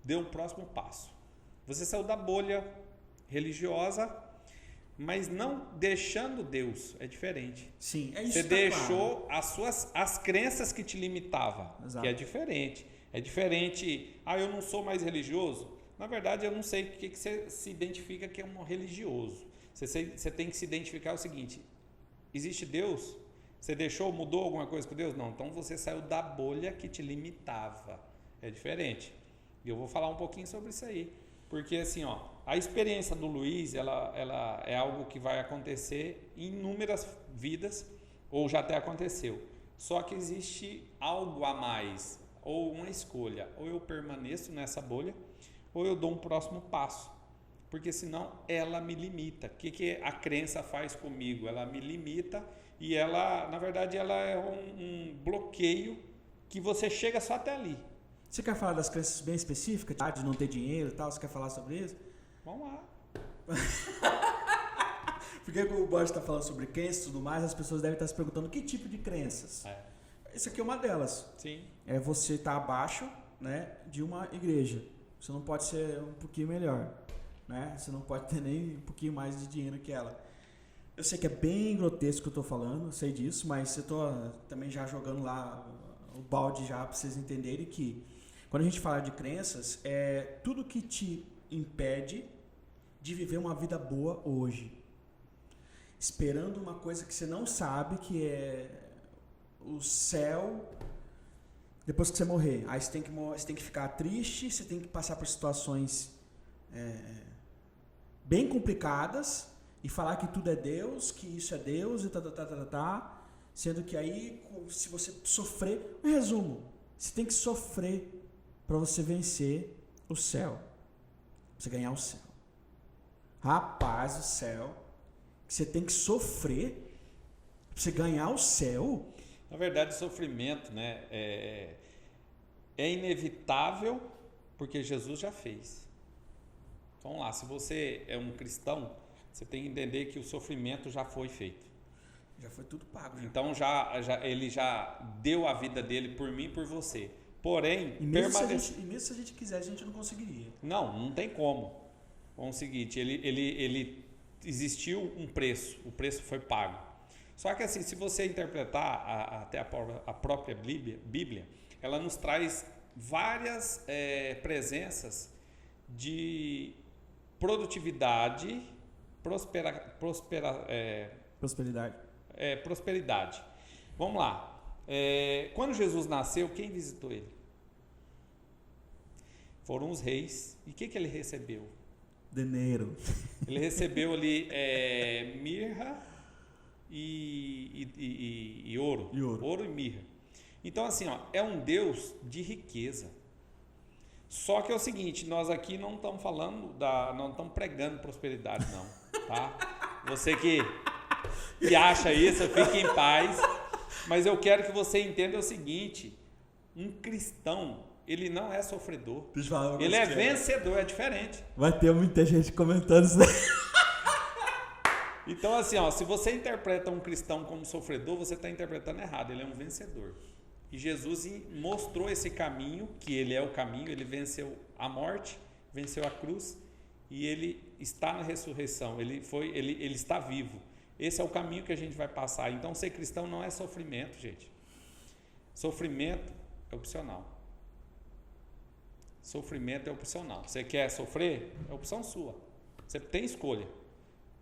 deu um próximo passo. Você saiu da bolha religiosa, mas não deixando Deus, é diferente. Sim, é isso. Você deixou as crenças que te limitavam, que é diferente. É diferente, eu não sou mais religioso. Na verdade, eu não sei o que você se identifica que é um religioso. Você tem que se identificar o seguinte: existe Deus? Você mudou alguma coisa com Deus? Não. Então você saiu da bolha que te limitava. É diferente. E eu vou falar um pouquinho sobre isso aí. Porque assim, a experiência do Luiz, ela é algo que vai acontecer em inúmeras vidas, ou já até aconteceu. Só que existe algo a mais, ou uma escolha. Ou eu permaneço nessa bolha, ou eu dou um próximo passo. Porque senão ela me limita. O que a crença faz comigo? Ela me limita e na verdade, ela é um bloqueio que você chega só até ali. Você quer falar das crenças bem específicas? De não ter dinheiro e tal? Você quer falar sobre isso? Vamos lá. Porque como o Borges está falando sobre crenças e tudo mais, as pessoas devem estar se perguntando que tipo de crenças. Isso aqui é uma delas. Sim. É você estar abaixo, né, de uma igreja. Você não pode ser um pouquinho melhor, né? Você não pode ter nem um pouquinho mais de dinheiro que ela. Eu sei que é bem grotesco o que eu estou falando, eu sei disso, mas eu estou também já jogando lá o balde já para vocês entenderem que quando a gente fala de crenças, é tudo que te impede de viver uma vida boa hoje. Esperando uma coisa que você não sabe, que é o céu depois que você morrer. Aí você tem que ficar triste, você tem que passar por situações bem complicadas e falar que tudo é Deus, que isso é Deus e sendo que aí, se você sofrer, em resumo, você tem que sofrer para você vencer o céu, pra você ganhar o céu. Rapaz, o céu, você tem que sofrer pra você ganhar o céu. Na verdade, o sofrimento, né, é inevitável porque Jesus já fez. Vamos lá, se você é um cristão, você tem que entender que o sofrimento já foi feito. Já foi tudo pago. Então ele já deu a vida dele por mim e por você. Porém, mesmo se a gente quiser, a gente não conseguiria. Não tem como. Vamos o seguinte, ele existiu um preço, o preço foi pago. Só que assim, se você interpretar até a própria Bíblia, ela nos traz várias presenças de produtividade, prosperidade. Vamos lá. Quando Jesus nasceu, quem visitou ele? Foram os reis. E o que ele recebeu? Dinheiro. Ele recebeu ali mirra e ouro. Ouro e mirra. Então, assim, é um Deus de riqueza. Só que é o seguinte, nós aqui não estamos falando não estamos pregando prosperidade, não. Tá? Você que acha isso, fique em paz. Mas eu quero que você entenda o seguinte: um cristão, ele não é sofredor. Ele é vencedor, é diferente. Vai ter muita gente comentando isso daí. Então, assim, se você interpreta um cristão como sofredor, você está interpretando errado. Ele é um vencedor. E Jesus mostrou esse caminho, que ele é o caminho, ele venceu a morte, venceu a cruz e ele está na ressurreição, ele está vivo. Esse é o caminho que a gente vai passar. Então, ser cristão não é sofrimento, gente. Sofrimento é opcional. Sofrimento é opcional. Você quer sofrer? É opção sua. Você tem escolha.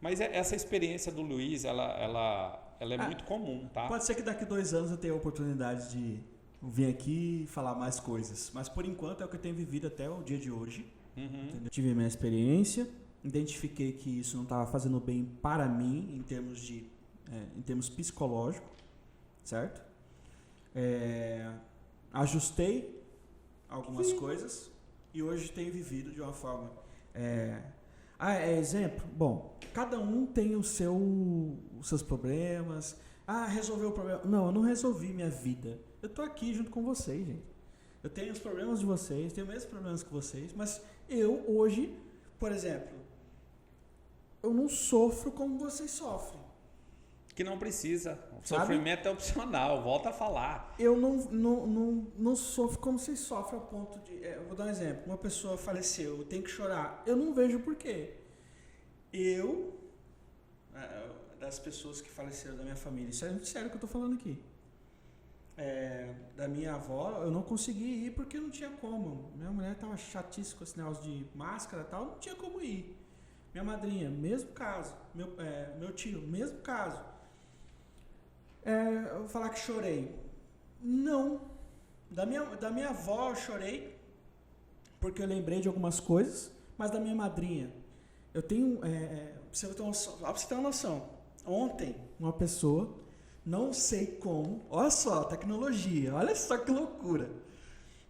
Mas essa experiência do Luiz, ela é muito comum, tá? Pode ser que daqui 2 anos eu tenha a oportunidade de vir aqui e falar mais coisas. Mas por enquanto é o que eu tenho vivido até o dia de hoje. Uhum. Tive a minha experiência, identifiquei que isso não estava fazendo bem para mim em termos psicológicos, certo? Ajustei algumas coisas e hoje tenho vivido de uma forma... exemplo? Bom, cada um tem os seus problemas. Resolveu o problema. Não, eu não resolvi minha vida. Eu tô aqui junto com vocês, gente. Eu tenho os problemas de vocês, tenho os mesmos problemas que vocês, mas eu hoje, por exemplo, eu não sofro como vocês sofrem. Que não precisa. O sofrimento é opcional, volta a falar. Eu não sofro como vocês sofrem ao ponto de... eu vou dar um exemplo. Uma pessoa faleceu, eu tenho que chorar. Eu não vejo por quê. Das pessoas que faleceram da minha família, isso é muito sério que eu estou falando aqui. Da minha avó, eu não consegui ir porque não tinha como. Minha mulher estava chatíssima com esse negócio de máscara e tal, não tinha como ir. Minha madrinha, mesmo caso. Meu tio, mesmo caso. Eu vou falar que chorei. Não. Da minha avó eu chorei porque eu lembrei de algumas coisas, mas da minha madrinha, eu tenho... pra você ter uma noção, ontem, uma pessoa, não sei como, olha só, tecnologia, olha só que loucura.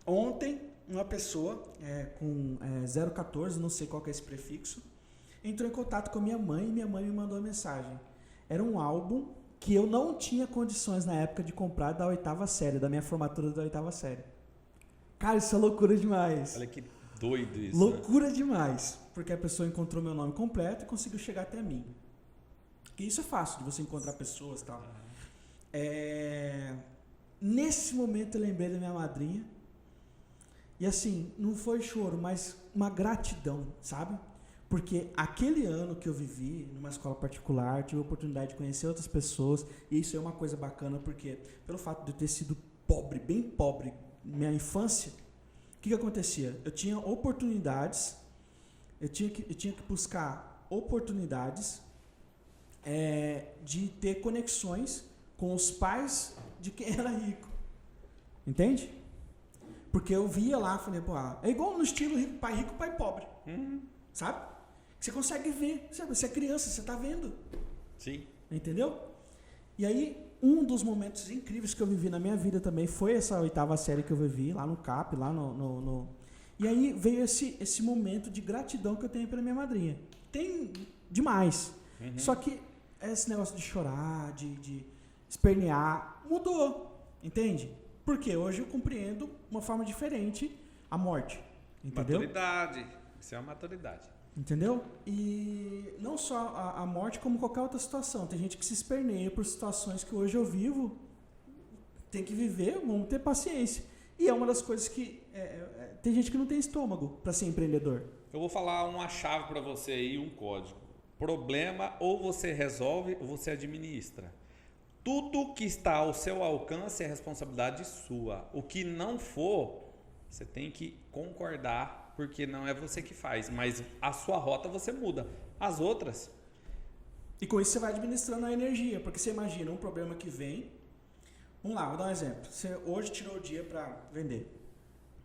Ontem, uma pessoa com 014, não sei qual que é esse prefixo, entrou em contato com a minha mãe e minha mãe me mandou uma mensagem. Era um álbum que eu não tinha condições na época de comprar da 8ª série, da minha formatura da 8ª série. Cara, isso é loucura demais. Olha que doido isso. Loucura demais. Porque a pessoa encontrou meu nome completo e conseguiu chegar até mim. Porque isso é fácil, de você encontrar pessoas e tal. Nesse momento eu lembrei da minha madrinha. E assim, não foi choro, mas uma gratidão, sabe? Porque aquele ano que eu vivi numa escola particular, tive a oportunidade de conhecer outras pessoas, e isso é uma coisa bacana, porque pelo fato de eu ter sido pobre, bem pobre, minha infância, o que acontecia? Eu tinha oportunidades, eu tinha que buscar oportunidades de ter conexões com os pais de quem era rico. Entende? Porque eu via lá, falei, é igual no estilo rico, pai pobre. Sabe? Você consegue ver, você é criança, você está vendo. Sim. Entendeu? E aí, um dos momentos incríveis que eu vivi na minha vida também foi essa 8ª série que eu vivi, lá no CAP, lá no... E aí veio esse momento de gratidão que eu tenho pela minha madrinha. Tem demais. Só que esse negócio de chorar, de espernear, mudou. Entende? Porque hoje eu compreendo uma forma diferente a morte. Entendeu? Maturidade. Isso é uma maturidade. Entendeu? E não só a morte, como qualquer outra situação. Tem gente que se esperneia por situações que hoje eu vivo. Tem que viver, vamos ter paciência. E é uma das coisas que... tem gente que não tem estômago para ser empreendedor. Eu vou falar uma chave para você aí, um código. Problema ou você resolve ou você administra. Tudo que está ao seu alcance é responsabilidade sua. O que não for, você tem que concordar, porque não é você que faz, mas a sua rota você muda. As outras... E com isso você vai administrando a energia, porque você imagina um problema que vem... Vamos lá, vou dar um exemplo. Você hoje tirou o dia para vender.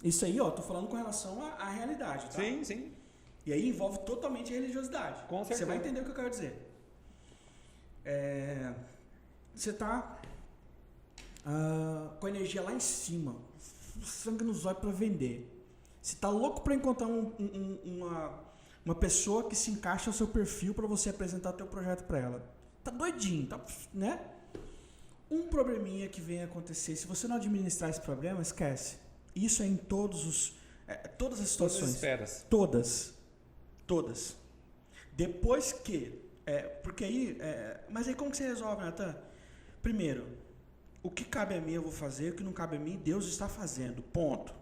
Isso aí, tô falando com relação à realidade, tá? Sim, sim. E aí envolve totalmente a religiosidade. Com certeza. Você vai entender o que eu quero dizer. Você tá com a energia lá em cima, sangue nos olhos para vender. Você tá louco para encontrar uma pessoa que se encaixa no seu perfil para você apresentar o teu projeto para ela. Tá doidinho, tá, né? Um probleminha que vem acontecer, se você não administrar esse problema, esquece. Isso é em todas as situações. Todas as esferas. Todas. Depois que... porque aí... mas aí como que você resolve, Natan? Primeiro, o que cabe a mim eu vou fazer, o que não cabe a mim, Deus está fazendo. Ponto.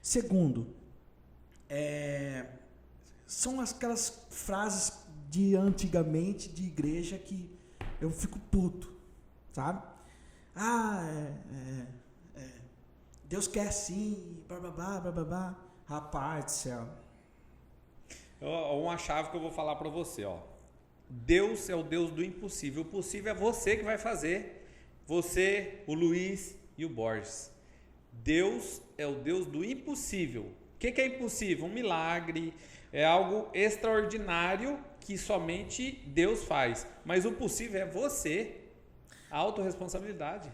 Segundo, São aquelas frases de antigamente de igreja que eu fico puto, sabe? Deus quer assim, blá, blá, blá. Rapaz do céu. Uma chave que eu vou falar para você, ó. Deus é o Deus do impossível. O possível é você que vai fazer. Você, o Luiz e o Borges. Deus é o Deus do impossível. O que é impossível? Um milagre, é algo extraordinário que somente Deus faz. Mas o possível é você. A autorresponsabilidade.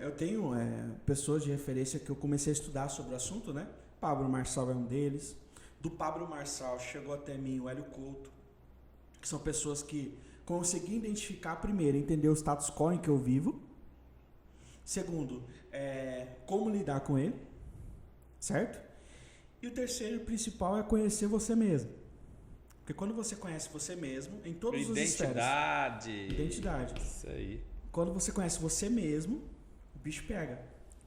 Eu tenho pessoas de referência que eu comecei a estudar sobre o assunto, né? Pablo Marçal é um deles. Do Pablo Marçal chegou até mim o Hélio Couto, que são pessoas que conseguiram identificar, primeiro, entender o status quo em que eu vivo. Segundo, como lidar com ele, certo? E o terceiro principal é conhecer você mesmo. Porque quando você conhece você mesmo, em todos os esferas... Identidade. Isso aí. Quando você conhece você mesmo, o bicho pega.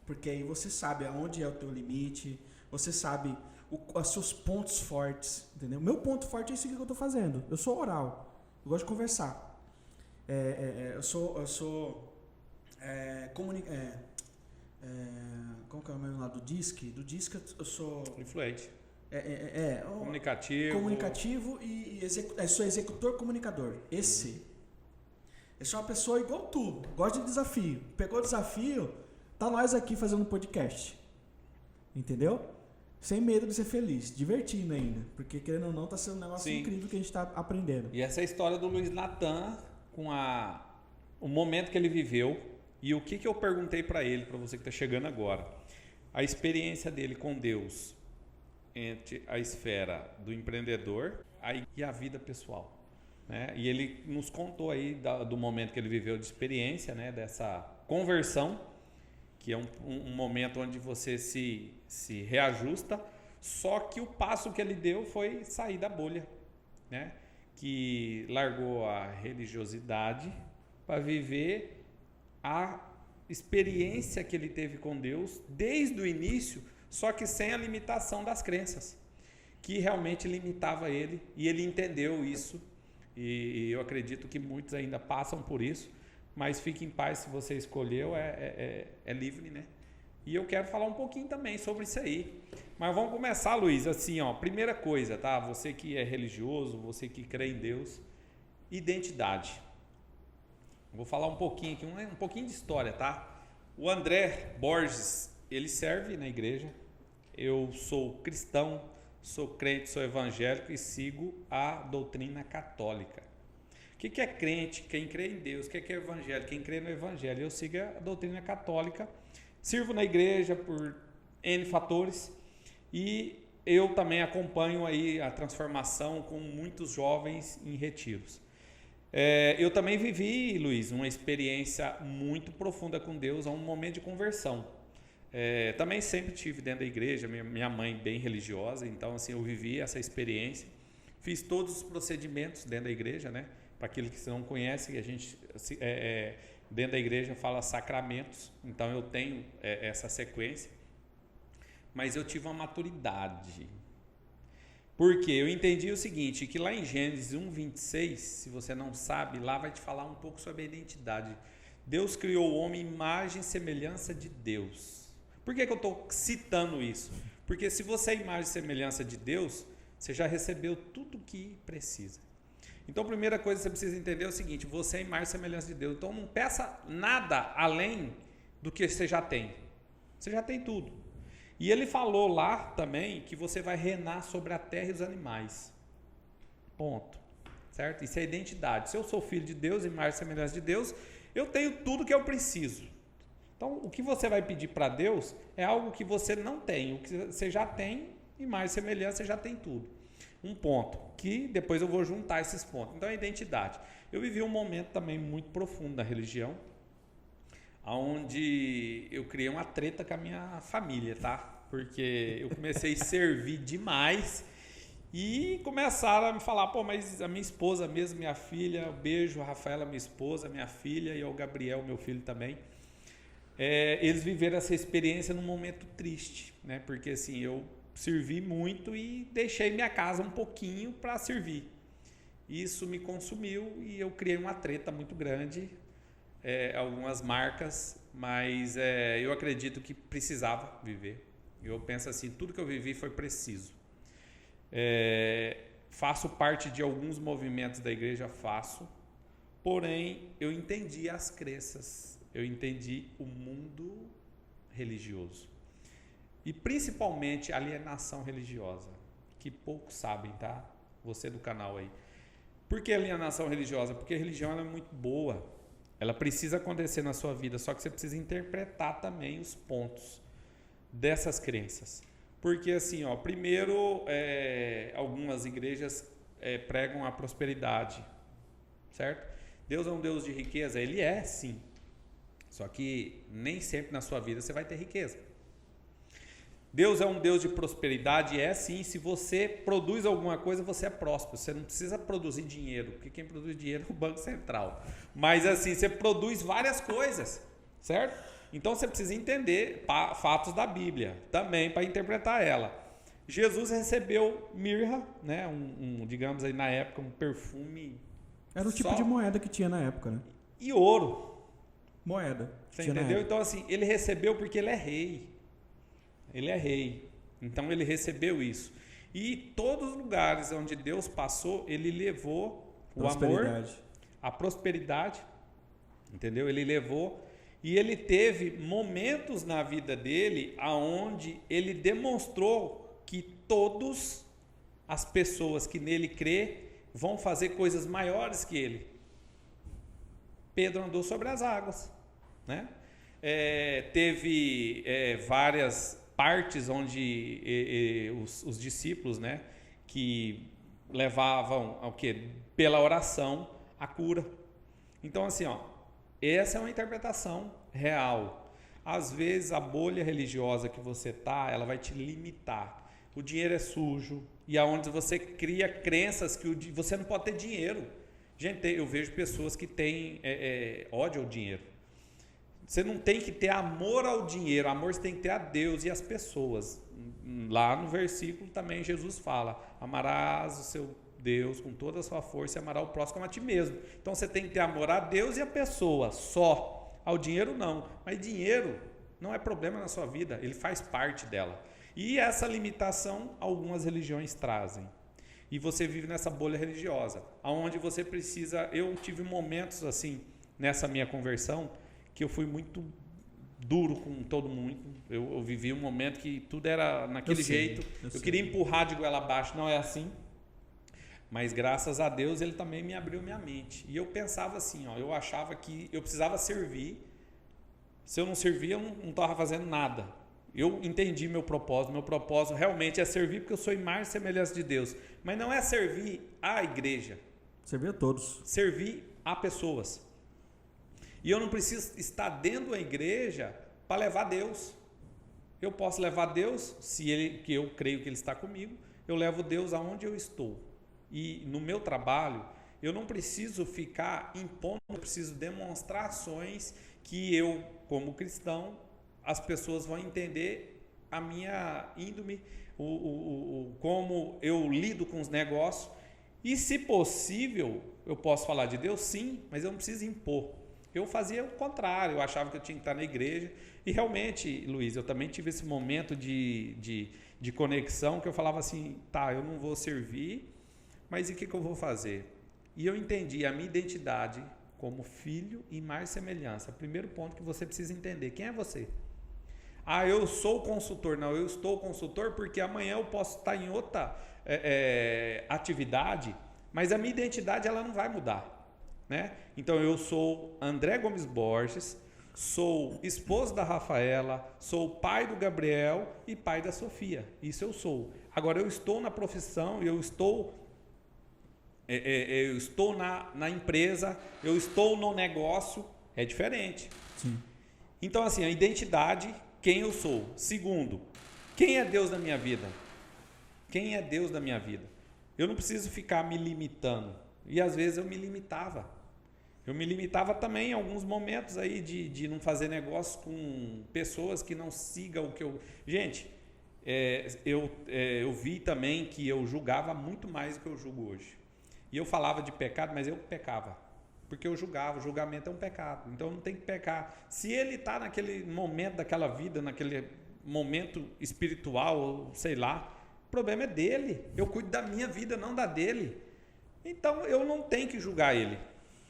Porque aí você sabe aonde é o teu limite, você sabe os seus pontos fortes, entendeu? Meu ponto forte é isso que eu estou fazendo. Eu sou oral, eu gosto de conversar. Como que é o nome lá do DISC? Do DISC eu sou... Influente. Comunicativo e sou executor comunicador. Eu sou uma pessoa igual tu, gosto de desafio. Pegou o desafio, tá nós aqui fazendo um podcast. Entendeu? Sem medo de ser feliz, divertindo ainda. Porque querendo ou não, tá sendo um negócio incrível que a gente tá aprendendo. E essa é a história do Luiz Natan com o momento que ele viveu e o que eu perguntei para ele, para você que tá chegando agora. A experiência dele com Deus entre a esfera do empreendedor e a vida pessoal. Né? E ele nos contou aí do momento que ele viveu de experiência, né? Dessa conversão, que é um momento onde você se reajusta, só que o passo que ele deu foi sair da bolha, né? Que largou a religiosidade para viver a experiência que ele teve com Deus desde o início, só que sem a limitação das crenças, que realmente limitava ele, e ele entendeu isso. E eu acredito que muitos ainda passam por isso, mas fique em paz se você escolheu, é livre, né? E eu quero falar um pouquinho também sobre isso aí. Mas vamos começar, Luiz, assim, ó, primeira coisa, tá? Você que é religioso, você que crê em Deus, identidade. Vou falar um pouquinho aqui, um pouquinho de história, tá? O André Borges, ele serve na igreja. Eu sou cristão, sou crente, sou evangélico e sigo a doutrina católica. O que é crente? Quem crê em Deus. O que é evangélico? Quem crê no evangelho. Eu sigo a doutrina católica, sirvo na igreja por N fatores e eu também acompanho aí a transformação com muitos jovens em retiros. Eu também vivi, Luiz, uma experiência muito profunda com Deus, a um momento de conversão. Também sempre tive dentro da igreja, minha mãe bem religiosa, então assim, eu vivi essa experiência, fiz todos os procedimentos dentro da igreja, né? Para aquele que você não conhece, a gente dentro da igreja fala sacramentos, então eu tenho essa sequência, mas eu tive uma maturidade, porque eu entendi o seguinte, que lá em Gênesis 1:26, se você não sabe, lá vai te falar um pouco sobre a identidade. Deus criou o homem imagem e semelhança de Deus. Por que eu estou citando isso? Porque se você é imagem e semelhança de Deus, você já recebeu tudo o que precisa. Então a primeira coisa que você precisa entender é o seguinte, você é imagem e semelhança de Deus, então não peça nada além do que você já tem. Você já tem tudo. E ele falou lá também que você vai reinar sobre a terra e os animais. Ponto. Certo? Isso é identidade. Se eu sou filho de Deus, imagem e semelhança de Deus, eu tenho tudo que eu preciso. Então, o que você vai pedir para Deus é algo que você não tem. O que você já tem, imagem e semelhança, você já tem tudo. Um ponto, que depois eu vou juntar esses pontos. Então, a identidade. Eu vivi um momento também muito profundo da religião, onde eu criei uma treta com a minha família, tá? Porque eu comecei a servir demais e começaram a me falar, pô, mas a minha esposa mesmo, minha filha, beijo, a Rafaela, minha esposa, minha filha, e o Gabriel, meu filho também, eles viveram essa experiência num momento triste, né? Porque assim, eu servi muito e deixei minha casa um pouquinho para servir. Isso me consumiu e eu criei uma treta muito grande, algumas marcas, mas eu acredito que precisava viver. Eu penso assim, tudo que eu vivi foi preciso. Faço parte de alguns movimentos da igreja, porém eu entendi as crenças, eu entendi o mundo religioso e principalmente a alienação religiosa, que poucos sabem, tá? Você do canal aí. Por que alienação religiosa? Porque a religião ela é muito boa, ela precisa acontecer na sua vida, só que você precisa interpretar também os pontos dessas crenças. Porque assim, primeiro, algumas igrejas pregam a prosperidade, certo? Deus é um Deus de riqueza, ele é sim, só que nem sempre na sua vida você vai ter riqueza. Deus é um Deus de prosperidade, sim, se você produz alguma coisa, você é próspero, você não precisa produzir dinheiro, porque quem produz dinheiro é o Banco Central, mas assim, você produz várias coisas, certo? Então você precisa entender fatos da Bíblia também para interpretar ela. Jesus recebeu mirra, né? Digamos aí na época, um perfume. Era o tipo de moeda que tinha na época, né? E ouro. Moeda. Você entendeu? Então assim, ele recebeu porque ele é rei. Ele é rei. Então ele recebeu isso. E todos os lugares onde Deus passou, ele levou o amor, a prosperidade. Entendeu? Ele levou. E ele teve momentos na vida dele aonde ele demonstrou que todas as pessoas que nele crê vão fazer coisas maiores que ele. Pedro andou sobre as águas, né? Teve várias partes onde os discípulos, né, que levavam ao quê? Pela oração a cura. Então assim, essa é uma interpretação real. Às vezes a bolha religiosa que você está, ela vai te limitar. O dinheiro é sujo e aonde você cria crenças que você não pode ter dinheiro. Gente, eu vejo pessoas que têm ódio ao dinheiro. Você não tem que ter amor ao dinheiro, amor você tem que ter a Deus e as pessoas. Lá no versículo também Jesus fala, amarás o seu Deus com toda a sua força e amará o próximo como a ti mesmo. Então você tem que ter amor a Deus e a pessoa só. Ao dinheiro não. Mas dinheiro não é problema na sua vida, ele faz parte dela. E essa limitação algumas religiões trazem. E você vive nessa bolha religiosa, aonde você precisa... Eu tive momentos assim, nessa minha conversão, que eu fui muito duro com todo mundo. Eu vivi um momento que tudo era naquele jeito. Eu queria empurrar de goela abaixo, não é assim. Mas graças a Deus ele também me abriu minha mente. E eu pensava assim, eu achava que eu precisava servir. Se eu não servia, eu não estava fazendo nada. Eu entendi meu propósito. Meu propósito realmente é servir porque eu sou imagem e semelhança de Deus. Mas não é servir a igreja. Servir a todos. Servir a pessoas. E eu não preciso estar dentro da igreja para levar Deus. Eu posso levar Deus, que eu creio que Ele está comigo, eu levo Deus aonde eu estou. E no meu trabalho, eu não preciso ficar impondo, eu preciso demonstrar ações que eu, como cristão, as pessoas vão entender a minha índole, como eu lido com os negócios. E se possível, eu posso falar de Deus, sim, mas eu não preciso impor. Eu fazia o contrário, eu achava que eu tinha que estar na igreja. E realmente, Luiz, eu também tive esse momento de conexão que eu falava assim, eu não vou servir, mas e o que eu vou fazer? E eu entendi a minha identidade como filho e mais semelhança. Primeiro ponto que você precisa entender, quem é você? Eu sou consultor. Não, eu estou consultor porque amanhã eu posso estar em outra atividade, mas a minha identidade ela não vai mudar. Né? Então eu sou André Gomes Borges, sou esposo da Rafaela, sou pai do Gabriel e pai da Sofia. Isso eu sou. Agora eu estou na profissão, eu estou na empresa, eu estou no negócio, é diferente. Sim. Então assim, a identidade, quem eu sou. Segundo, quem é Deus na minha vida? Quem é Deus na minha vida? Eu não preciso ficar me limitando. E às vezes eu me limitava. Eu me limitava também em alguns momentos aí de não fazer negócio com pessoas que não sigam o que eu... Gente, eu vi também que eu julgava muito mais do que eu julgo hoje. E eu falava de pecado, mas eu pecava. Porque eu julgava, o julgamento é um pecado. Então não tem que pecar. Se ele está naquele momento daquela vida, naquele momento espiritual, sei lá, o problema é dele. Eu cuido da minha vida, não da dele. Então eu não tenho que julgar ele.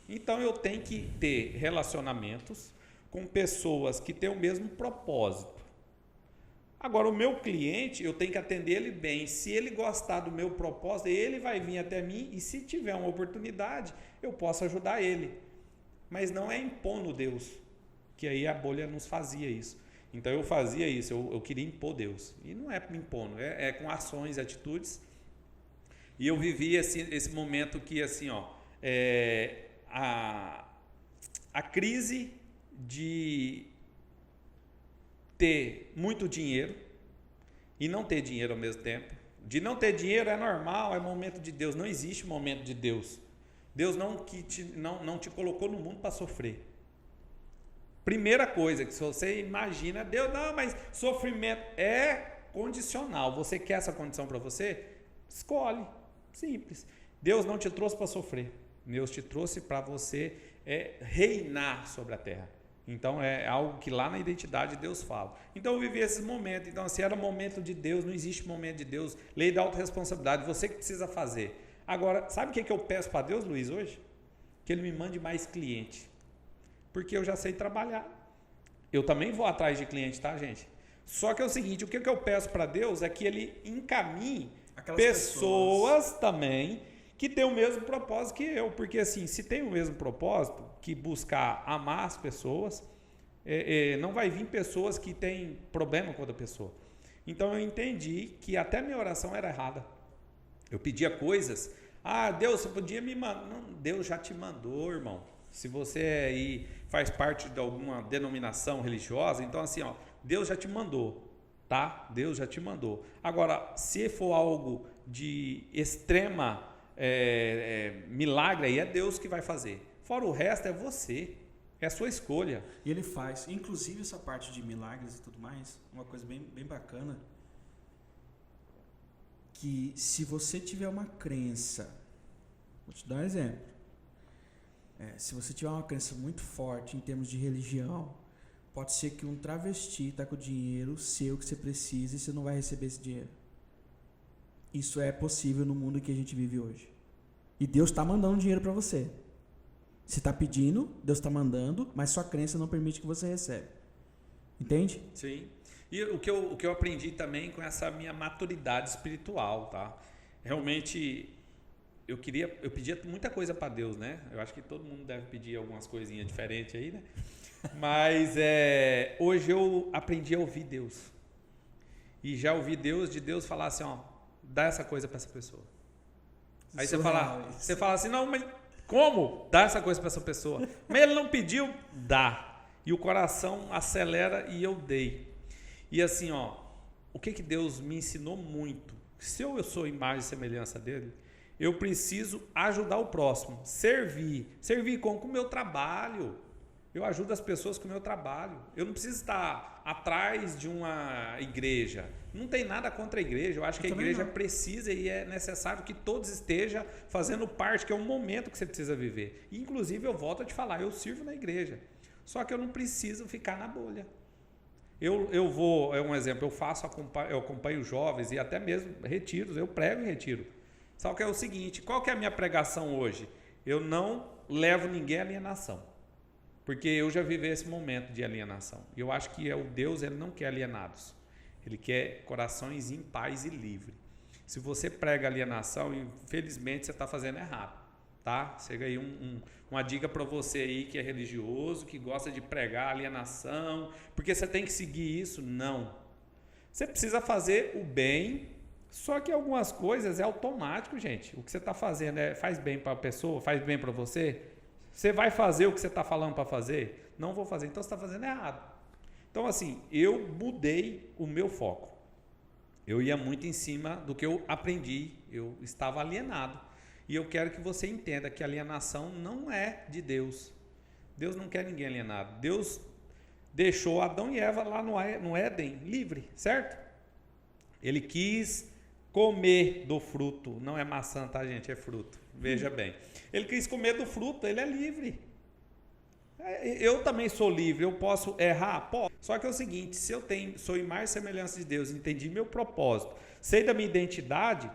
Então eu tenho que ter relacionamentos com pessoas que têm o mesmo propósito. Agora, o meu cliente, eu tenho que atender ele bem. Se ele gostar do meu propósito, ele vai vir até mim e se tiver uma oportunidade, eu posso ajudar ele. Mas não é impondo Deus, que aí a bolha nos fazia isso. Então eu fazia isso, eu queria impor Deus. E não é me impondo, é com ações, atitudes. E eu vivi esse momento que assim, a crise de ter muito dinheiro e não ter dinheiro ao mesmo tempo. De não ter dinheiro é normal, é momento de Deus. Não existe momento de Deus. Deus não te colocou no mundo para sofrer. Primeira coisa que se você imagina, Deus, não, mas sofrimento é condicional. Você quer essa condição para você? Escolhe. Simples. Deus não te trouxe para sofrer. Deus te trouxe para você reinar sobre a terra. Então é algo que lá na identidade Deus fala. Então eu vivi esses momentos. Então assim, era momento de Deus, não existe momento de Deus. Lei da autorresponsabilidade, você que precisa fazer. Agora, sabe o que eu peço para Deus, Luiz, hoje? Que Ele me mande mais cliente. Porque eu já sei trabalhar. Eu também vou atrás de cliente, tá, gente? Só que é o seguinte, o que eu peço para Deus é que Ele encaminhe aquelas pessoas também que tem o mesmo propósito que eu, porque assim, se tem o mesmo propósito, que buscar amar as pessoas, não vai vir pessoas que têm problema com outra pessoa. Então eu entendi que até minha oração era errada. Eu pedia coisas, Deus, você podia me mandar. Não, Deus já te mandou, irmão. Se você aí faz parte de alguma denominação religiosa, então assim, Deus já te mandou, tá? Deus já te mandou. Agora, se for algo de extrema milagre, aí é Deus que vai fazer. Fora o resto, é você. É a sua escolha. E Ele faz, inclusive essa parte de milagres e tudo mais, uma coisa bem, bem bacana, que se você tiver uma crença, vou te dar um exemplo, se você tiver uma crença muito forte em termos de religião, pode ser que um travesti está com o dinheiro seu que você precisa e você não vai receber esse dinheiro. Isso é possível no mundo que a gente vive hoje. E Deus está mandando dinheiro para você. Você está pedindo, Deus está mandando, mas sua crença não permite que você receba. Entende? Sim. E o que eu aprendi também com essa minha maturidade espiritual, tá? Realmente, eu pedia muita coisa para Deus, né? Eu acho que todo mundo deve pedir algumas coisinhas diferentes aí, né? Mas hoje eu aprendi a ouvir Deus. E já ouvi de Deus falar assim, dá essa coisa para essa pessoa. Aí você fala assim, não, mas como dá essa coisa para essa pessoa? Mas ele não pediu, dá. E o coração acelera e eu dei. E assim, o que Deus me ensinou muito? Se eu sou imagem e semelhança dele, eu preciso ajudar o próximo, servir. Servir com o meu trabalho. Eu ajudo as pessoas com o meu trabalho. Eu não preciso estar atrás de uma igreja. Não tem nada contra a igreja. Eu acho que a igreja precisa e é necessário que todos estejam fazendo parte, que é um momento que você precisa viver. Inclusive, eu volto a te falar, eu sirvo na igreja. Só que eu não preciso ficar na bolha. Eu vou, um exemplo, eu acompanho jovens e até mesmo retiros, eu prego em retiro. Só que é o seguinte, qual que é a minha pregação hoje? Eu não levo ninguém à alienação. Porque eu já vivi esse momento de alienação. E eu acho que o Deus, ele não quer alienados. Ele quer corações em paz e livre. Se você prega alienação, infelizmente você está fazendo errado. Tá? Chega aí uma dica para você aí que é religioso, que gosta de pregar alienação, porque você tem que seguir isso. Não. Você precisa fazer o bem, só que algumas coisas é automático, gente. O que você está fazendo faz bem para a pessoa, faz bem para você. Você vai fazer o que você está falando para fazer? Não vou fazer. Então você está fazendo errado. Então assim, eu mudei o meu foco. Eu ia muito em cima do que eu aprendi. Eu estava alienado. E eu quero que você entenda que a alienação não é de Deus. Deus não quer ninguém alienado. Deus deixou Adão e Eva lá no Éden livre, certo? Ele quis comer do fruto. Não é maçã, tá, gente? É fruto. Veja bem. Ele quis comer do fruto, ele é livre. Eu também sou livre, eu posso errar? Posso. Só que é o seguinte, se eu sou imagem e semelhança de Deus, entendi meu propósito, sei da minha identidade,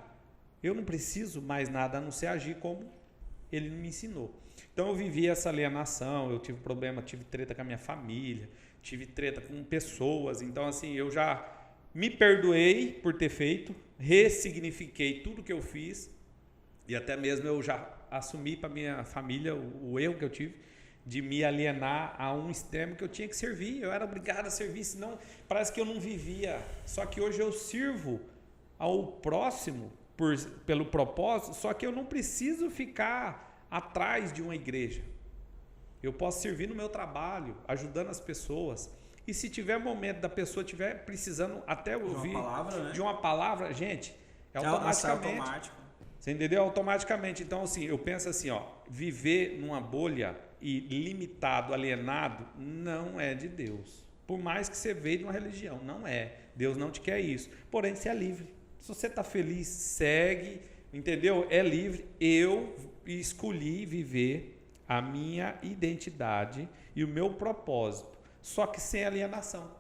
eu não preciso mais nada a não ser agir como Ele me ensinou. Então eu vivi essa alienação, eu tive problema, tive treta com a minha família, tive treta com pessoas, então assim, eu já me perdoei por ter feito, ressignifiquei tudo que eu fiz e até mesmo eu já assumi para minha família o erro que eu tive de me alienar a um extremo que eu tinha que servir, eu era obrigado a servir, senão parece que eu não vivia, só que hoje eu sirvo ao próximo pelo propósito, só que eu não preciso ficar atrás de uma igreja. Eu posso servir no meu trabalho, ajudando as pessoas. E se tiver momento da pessoa estiver precisando até ouvir de uma palavra, gente, é automaticamente. Automático. Você entendeu? Automaticamente. Então, assim, eu penso assim, ó, viver numa bolha e limitado, alienado, não é de Deus. Por mais que você veio de uma religião, não é. Deus não te quer isso. Porém, você é livre. Se você está feliz, segue, entendeu? É livre. Eu escolhi viver a minha identidade e o meu propósito, só que sem alienação.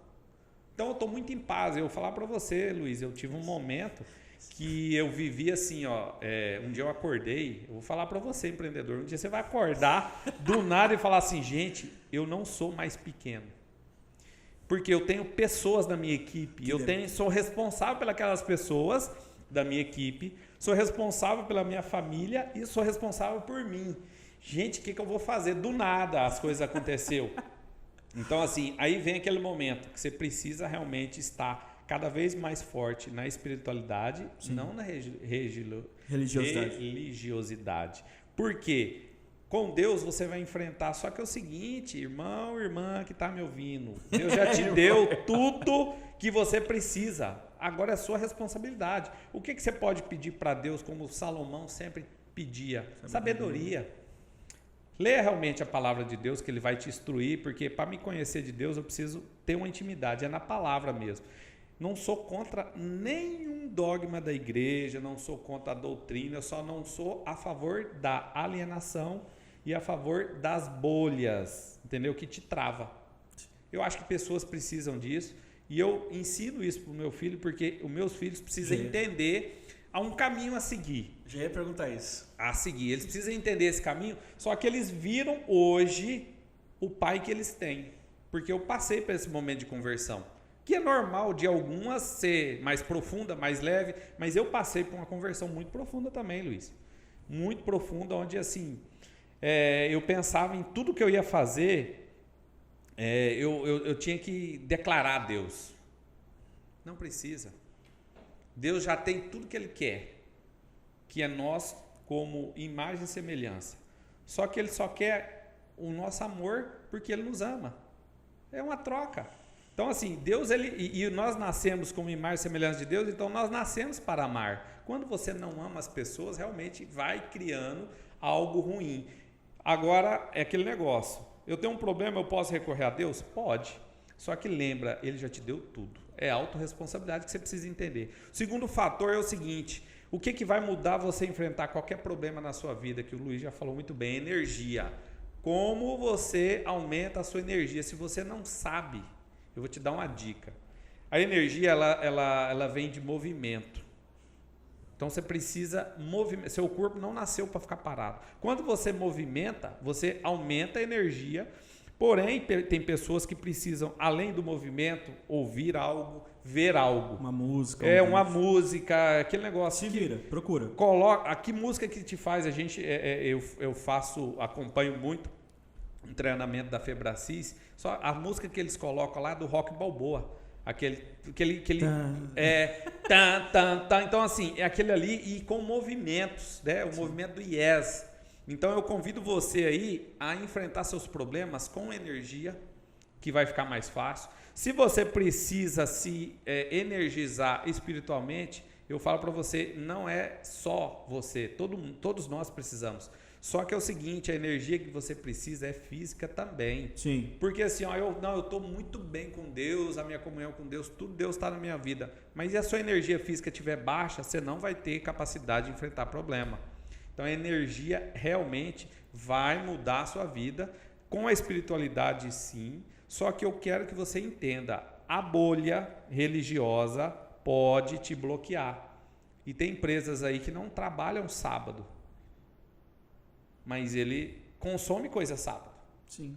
Então eu estou muito em paz. Eu vou falar para você, Luiz, eu tive um momento que eu vivi assim, ó, um dia eu acordei, eu vou falar para você, empreendedor, um dia você vai acordar do nada e falar assim, gente, eu não sou mais pequeno. Porque eu tenho pessoas da minha equipe, sou responsável pelas pessoas da minha equipe, sou responsável pela minha família e sou responsável por mim. Gente, o que eu vou fazer? Do nada as coisas aconteceram. Então, assim, aí vem aquele momento que você precisa realmente estar cada vez mais forte na espiritualidade, sim, não na religiosidade. Por quê? Com Deus você vai enfrentar, só que é o seguinte, irmão, irmã que está me ouvindo, Deus já te deu tudo que você precisa, agora é sua responsabilidade. O que você pode pedir para Deus, como Salomão sempre pedia? Sabedoria. Leia realmente a palavra de Deus, que Ele vai te instruir, porque para me conhecer de Deus eu preciso ter uma intimidade, é na palavra mesmo. Não sou contra nenhum dogma da igreja, não sou contra a doutrina, eu só não sou a favor da alienação e a favor das bolhas, entendeu? Que te trava. Eu acho que pessoas precisam disso e eu ensino isso para o meu filho, porque os meus filhos precisam entender há um caminho a seguir. Já ia perguntar isso. A seguir. Eles precisam entender esse caminho, só que eles viram hoje o pai que eles têm, porque eu passei por esse momento de conversão. Que é normal de algumas ser mais profunda, mais leve, mas eu passei por uma conversão muito profunda também, Luiz. Muito profunda, onde assim, eu pensava em tudo que eu ia fazer, eu tinha que declarar a Deus. Não precisa. Deus já tem tudo que Ele quer, que é nós como imagem e semelhança. Só que Ele só quer o nosso amor porque Ele nos ama. É uma troca. Então, assim, Deus, e nós nascemos como imagem e semelhança de Deus, então nós nascemos para amar. Quando você não ama as pessoas, realmente vai criando algo ruim. Agora, é aquele negócio. Eu tenho um problema, eu posso recorrer a Deus? Pode. Só que lembra, Ele já te deu tudo. É autorresponsabilidade que você precisa entender. O segundo fator é o seguinte, o que vai mudar você enfrentar qualquer problema na sua vida, que o Luiz já falou muito bem, energia. Como você aumenta a sua energia? Se você não sabe, eu vou te dar uma dica. A energia, ela vem de movimento. Então, você precisa movimentar. Seu corpo não nasceu para ficar parado. Quando você movimenta, você aumenta a energia. Porém, tem pessoas que precisam, além do movimento, ouvir algo, ver algo. Uma música. Uma música, aquele negócio. Se vira, procura. Coloca, que música que te faz? A gente, eu acompanho muito um treinamento da Febracis, só a música que eles colocam lá é do Rock Balboa, aquele então assim, é aquele ali e com movimentos, né? O movimento do Yes. Então eu convido você aí a enfrentar seus problemas com energia, que vai ficar mais fácil. Se você precisa se energizar espiritualmente, eu falo para você, não é só você, todos nós precisamos. Só que é o seguinte, a energia que você precisa é física também. Sim. Porque assim, ó, eu estou muito bem com Deus, a minha comunhão com Deus, tudo Deus está na minha vida. Mas se a sua energia física estiver baixa, você não vai ter capacidade de enfrentar problema. Então a energia realmente vai mudar a sua vida. Com a espiritualidade, sim. Só que eu quero que você entenda, a bolha religiosa pode te bloquear. E tem empresas aí que não trabalham sábado, mas ele consome coisa sábado. Sim.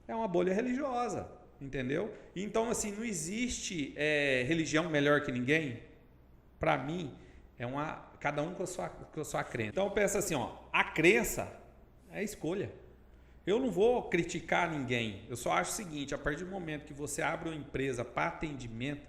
É uma bolha religiosa, entendeu? Então, assim, não existe religião melhor que ninguém. Para mim, cada um com a sua crença. Então, pensa assim, ó, a crença é a escolha. Eu não vou criticar ninguém. Eu só acho o seguinte, a partir do momento que você abre uma empresa para atendimento,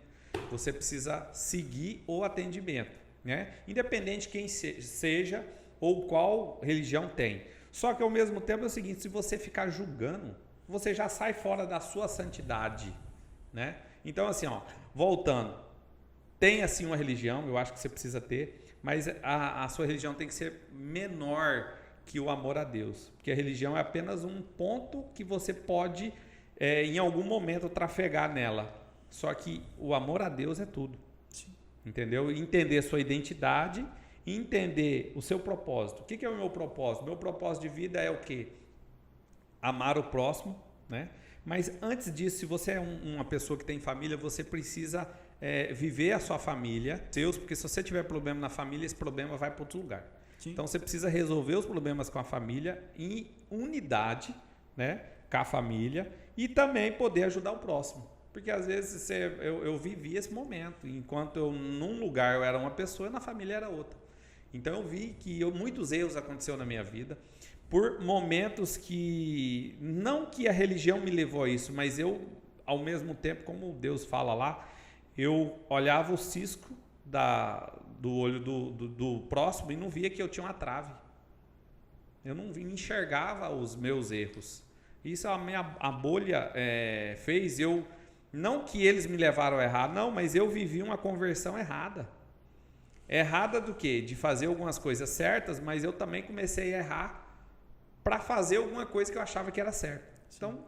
você precisa seguir o atendimento, né? Independente de quem seja ou qual religião tem. Só que ao mesmo tempo é o seguinte, se você ficar julgando, você já sai fora da sua santidade, né? Então assim, ó, voltando, tem assim uma religião, eu acho que você precisa ter, mas a sua religião tem que ser menor que o amor a Deus, porque a religião é apenas um ponto que você pode em algum momento trafegar nela, só que o amor a Deus é tudo. Sim. Entendeu? Entender sua identidade e entender o seu propósito. O que é o meu propósito? Meu propósito de vida é o quê? Amar o próximo, né? Mas antes disso, se você é uma pessoa que tem família, você precisa viver a sua família, porque se você tiver problema na família, esse problema vai para outro lugar. Sim. Então você precisa resolver os problemas com a família em unidade, né, com a família, e também poder ajudar o próximo. Porque às vezes eu vivi esse momento, enquanto num lugar eu era uma pessoa, na família era outra. Então eu vi que muitos erros aconteceram na minha vida, por momentos que, não que a religião me levou a isso, mas eu, ao mesmo tempo, como Deus fala lá, eu olhava o cisco do olho do próximo e não via que eu tinha uma trave. Eu não enxergava os meus erros. Isso a bolha fez eu... Não que eles me levaram a errar, não, mas eu vivi uma conversão errada. Errada do quê? De fazer algumas coisas certas, mas eu também comecei a errar para fazer alguma coisa que eu achava que era certa. Sim. Então,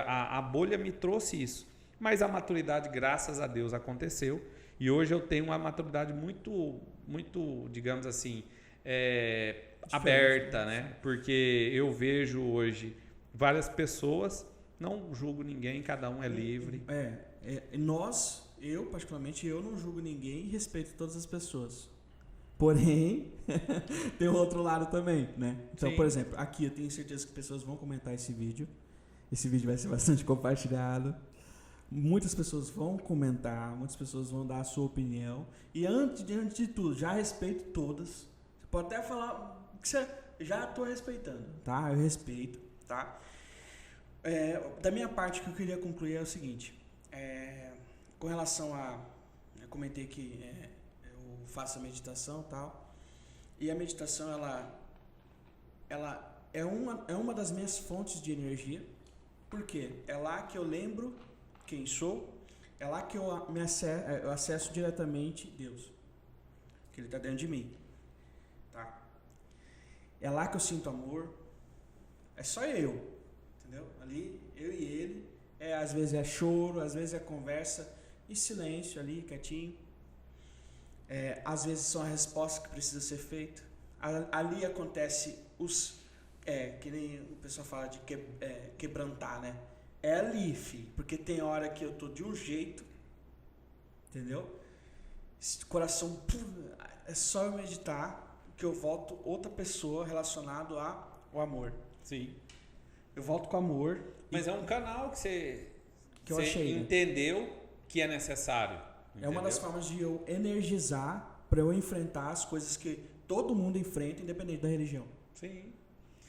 a bolha me trouxe isso. Mas a maturidade, graças a Deus, aconteceu. E hoje eu tenho uma maturidade muito, muito, digamos assim, aberta, né? Porque eu vejo hoje várias pessoas, não julgo ninguém, cada um é livre. Eu particularmente, eu não julgo ninguém e respeito todas as pessoas. Porém, tem o outro lado também, né? Então, sim, por exemplo, aqui eu tenho certeza que pessoas vão comentar esse vídeo. Esse vídeo vai ser bastante compartilhado. Muitas pessoas vão comentar, muitas pessoas vão dar a sua opinião. E antes de tudo, já respeito todas. Você pode até falar que você já estou respeitando, tá? Eu respeito, tá? Da minha parte, o que eu queria concluir é o seguinte. Com relação eu comentei que eu faço a meditação e tal. E a meditação, ela é uma das minhas fontes de energia. Por quê? É lá que eu lembro quem sou, é lá que eu acesso diretamente Deus, que Ele está dentro de mim, tá? É lá que eu sinto amor, é só eu, entendeu? Ali, eu e Ele, às vezes é choro, às vezes é conversa e silêncio ali, quietinho, às vezes são as respostas que precisam ser feitas, ali acontece que nem o pessoal fala de quebrantar, né? É ali, filho, porque tem hora que eu tô de um jeito, entendeu? Esse coração, é só eu meditar que eu volto outra pessoa relacionado ao amor. Sim. Eu volto com amor. Mas é um canal que você achei, entendeu, né, que é necessário. Entendeu? É uma das formas de eu energizar para eu enfrentar as coisas que todo mundo enfrenta, independente da religião. Sim.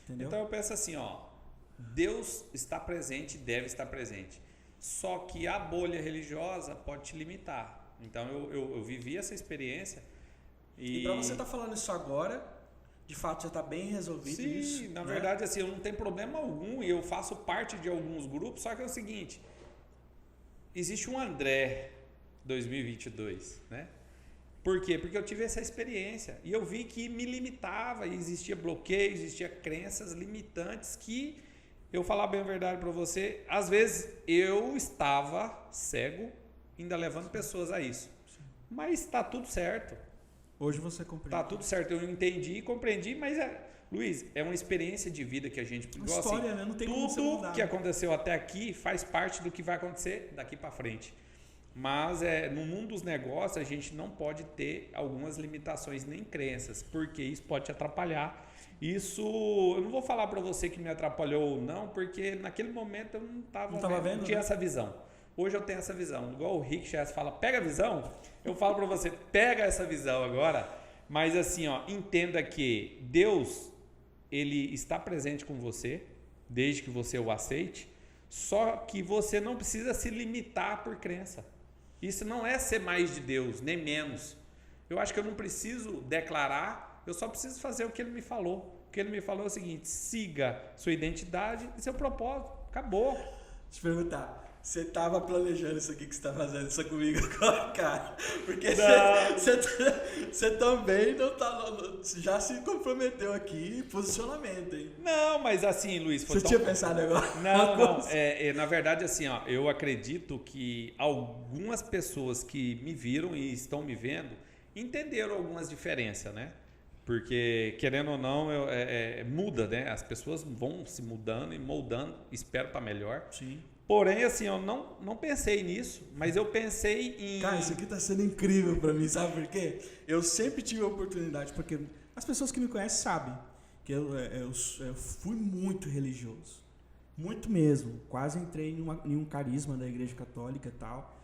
Entendeu? Então eu penso assim, ó. Deus está presente, deve estar presente. Só que a bolha religiosa pode te limitar. Então eu vivi essa experiência. E para você estar falando isso agora, de fato já está bem resolvido. Sim, isso. Na verdade, assim, eu não tenho problema algum e eu faço parte de alguns grupos. Só que é o seguinte: existe um André 2022, né? Por quê? Porque eu tive essa experiência e eu vi que me limitava, e existia bloqueio, existia crenças limitantes que, eu falar bem a verdade para você, às vezes eu estava cego, ainda levando pessoas a isso. Mas está tudo certo. Hoje você compreende. Está tudo certo, eu entendi e compreendi, mas, Luiz, é uma experiência de vida que a gente... Uma história, assim, né? Não tem como você mudar. Tudo que aconteceu até aqui faz parte do que vai acontecer daqui para frente. Mas no mundo dos negócios a gente não pode ter algumas limitações nem crenças, porque isso pode te atrapalhar. Isso, eu não vou falar para você que me atrapalhou ou não, porque naquele momento eu não estava vendo, não tinha essa visão. Hoje eu tenho essa visão. Igual o Rick Chess fala, pega a visão, eu falo para você, pega essa visão agora. Mas assim, entenda que Deus, ele está presente com você, desde que você o aceite, só que você não precisa se limitar por crença. Isso não é ser mais de Deus, nem menos. Eu acho que eu não preciso declarar, eu só preciso fazer o que ele me falou. O que ele me falou é o seguinte, siga sua identidade e seu propósito. Acabou. Deixa eu te perguntar, você estava planejando isso aqui que você está fazendo isso comigo agora, cara? Porque você também não tá, já se comprometeu aqui, posicionamento, hein? Não, mas assim, Luiz... Você tinha pensado agora? Não. Na verdade, assim, eu acredito que algumas pessoas que me viram e estão me vendo entenderam algumas diferenças, né? Porque, querendo ou não, muda, né? As pessoas vão se mudando e moldando, espero para melhor. Sim. Porém, assim, eu não pensei nisso, mas eu pensei em... Cara, isso aqui tá sendo incrível pra mim, sabe por quê? Eu sempre tive a oportunidade, porque As pessoas que me conhecem sabem que eu fui muito religioso. Muito mesmo. Quase entrei em um carisma da Igreja Católica e tal.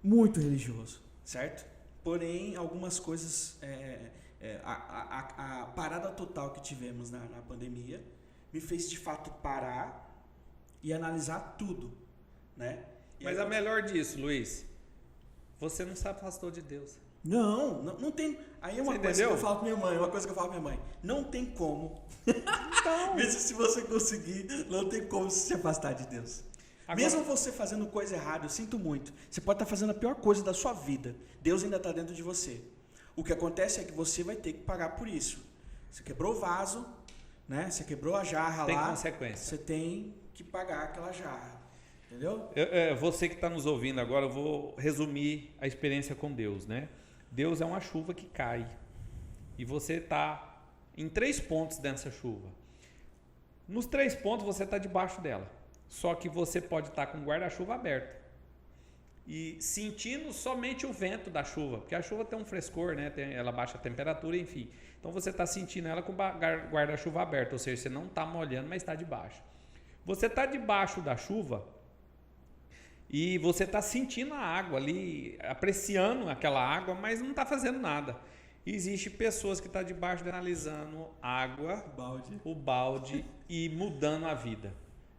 Muito religioso, certo? Porém, algumas coisas... a parada total que tivemos na pandemia me fez, de fato, parar e analisar tudo, né? Mas a melhor disso, Luiz, você não se afastou de Deus. Não tem. Aí é uma coisa que eu falo pra minha mãe, não tem como. Então, Mesmo se você conseguir, não tem como se afastar de Deus. Agora, mesmo você fazendo coisa errada, eu sinto muito. Você pode estar fazendo a pior coisa da sua vida. Deus ainda está dentro de você. O que acontece é que você vai ter que pagar por isso. Você quebrou o vaso, né? Você quebrou a jarra tem lá. Tem consequência. Você tem que pagar aquela jarra. Entendeu? Você que está nos ouvindo agora, eu vou resumir a experiência com Deus, né? Deus é uma chuva que cai. E você está em 3 pontos dessa chuva. Nos 3 pontos você está debaixo dela. Só que você pode estar com o guarda-chuva aberto. E sentindo somente o vento da chuva. Porque a chuva tem um frescor, né? Ela baixa a temperatura, enfim. Então você está sentindo ela com o guarda-chuva aberto. Ou seja, você não está molhando, mas está debaixo. Você está debaixo da chuva e você está sentindo a água ali, apreciando aquela água, mas não está fazendo nada. Existem pessoas que estão debaixo analisando água, o balde e mudando a vida.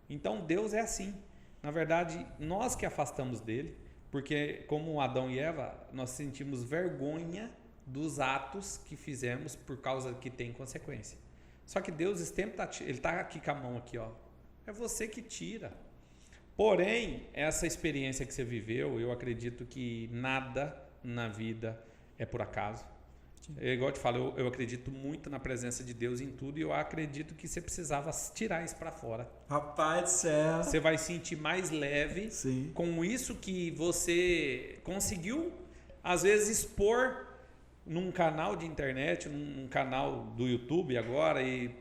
Então Deus é assim. Na verdade, nós que afastamos dele, porque como Adão e Eva, nós sentimos vergonha dos atos que fizemos por causa que tem consequência. Só que Deus sempre ele está aqui com a mão aqui, ó. É você que tira. Porém, essa experiência que você viveu, eu acredito que nada na vida é por acaso. Igual eu te falo, eu acredito muito na presença de Deus em tudo e eu acredito que você precisava tirar isso para fora. Rapaz do céu. Você vai sentir mais leve. Sim. Com isso que você conseguiu, às vezes, expor num canal de internet, num canal do YouTube agora e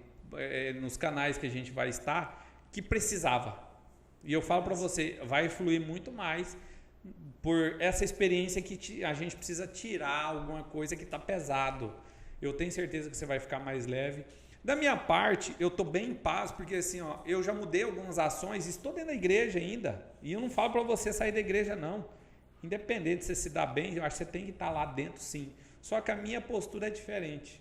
nos canais que a gente vai estar, que precisava. E eu falo para você, vai fluir muito mais por essa experiência que a gente precisa tirar alguma coisa que está pesado. Eu tenho certeza que você vai ficar mais leve. Da minha parte, eu estou bem em paz, porque assim, ó, eu já mudei algumas ações, estou dentro da igreja ainda. E eu não falo para você sair da igreja, não. Independente de você se dar bem, eu acho que você tem que estar lá dentro, sim. Só que a minha postura é diferente.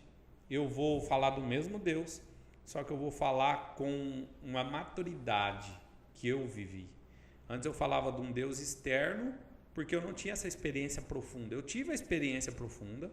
Eu vou falar do mesmo Deus, só que eu vou falar com uma maturidade que eu vivi. Antes eu falava de um Deus externo, porque eu não tinha essa experiência profunda. Eu tive a experiência profunda,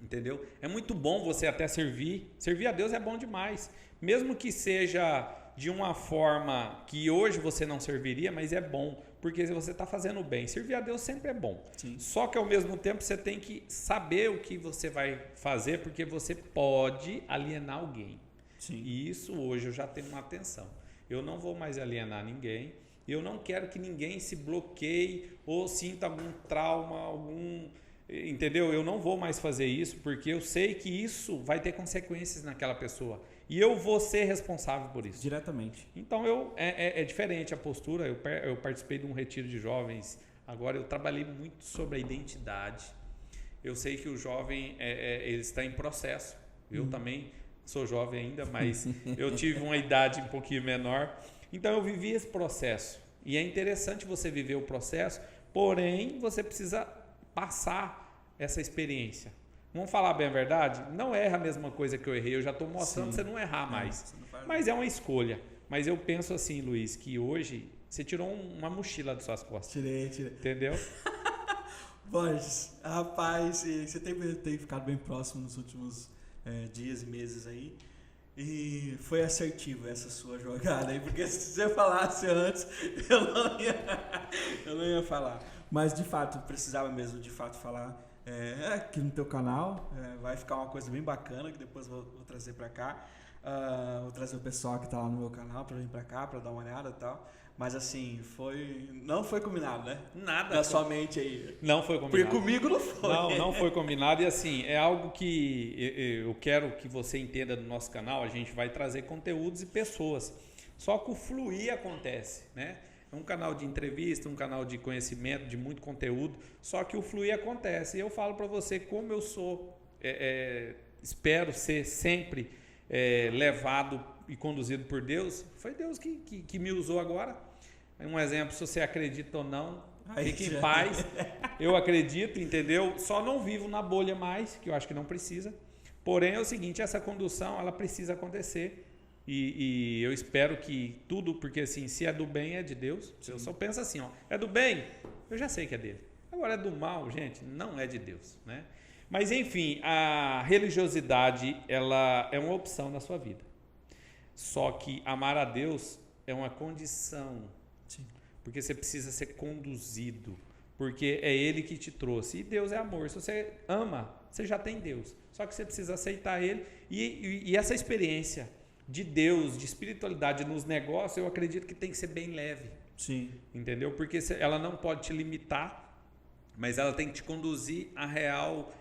entendeu? É muito bom você até servir. Servir a Deus é bom demais. Mesmo que seja de uma forma que hoje você não serviria, mas é bom, porque você está fazendo bem. Servir a Deus sempre é bom. Sim. Só que ao mesmo tempo você tem que saber o que você vai fazer, porque você pode alienar alguém. Sim. E isso hoje eu já tenho uma atenção. Eu não vou mais alienar ninguém. Eu não quero que ninguém se bloqueie ou sinta algum trauma, entendeu? Eu não vou mais fazer isso, porque eu sei que isso vai ter consequências naquela pessoa. E eu vou ser responsável por isso. Diretamente. Então é diferente a postura. Eu participei de um retiro de jovens. Agora eu trabalhei muito sobre a identidade. Eu sei que o jovem ele está em processo. Eu também sou jovem ainda, mas eu tive uma idade um pouquinho menor. Então eu vivi esse processo. E é interessante você viver o processo, porém você precisa passar essa experiência. Vamos falar bem a verdade? Não erra a mesma coisa que eu errei. Eu já estou mostrando pra você não errar mais. Mas é uma escolha. Mas eu penso assim, Luiz, que hoje você tirou uma mochila das suas costas. Tirei. Entendeu? Borges, rapaz, você tem ficado bem próximo nos últimos dias e meses aí. E foi assertivo essa sua jogada aí, porque se você falasse antes, eu não ia falar. Mas de fato, precisava mesmo de fato falar aqui no teu canal. Vai ficar uma coisa bem bacana que depois vou trazer pra cá. Vou trazer o pessoal que tá lá no meu canal pra vir pra cá, pra dar uma olhada e tal. Mas assim, não foi combinado, né? Nada. Na sua mente aí. Não foi combinado. Porque comigo não foi. Não foi combinado. E assim, é algo que eu quero que você entenda no nosso canal. A gente vai trazer conteúdos e pessoas. Só que o fluir acontece, né? É um canal de entrevista, um canal de conhecimento, de muito conteúdo. Só que o fluir acontece. E eu falo para você como eu sou, espero ser sempre levado e conduzido por Deus. Foi Deus que me usou agora. Um exemplo, se você acredita ou não, fique em paz. Eu acredito, entendeu? Só não vivo na bolha mais, que eu acho que não precisa. Porém, é o seguinte, essa condução, ela precisa acontecer. E eu espero que tudo, porque assim, se é do bem, é de Deus. Eu só penso assim, ó, é do bem, eu já sei que é dele. Agora, é do mal, gente, não é de Deus, né? Mas, enfim, a religiosidade, ela é uma opção na sua vida. Só que amar a Deus é uma condição. Sim. Porque você precisa ser conduzido. Porque é Ele que te trouxe. E Deus é amor. Se você ama, você já tem Deus. Só que você precisa aceitar Ele. E essa experiência de Deus, de espiritualidade nos negócios, eu acredito que tem que ser bem leve. Sim. Entendeu? Porque ela não pode te limitar, mas ela tem que te conduzir à real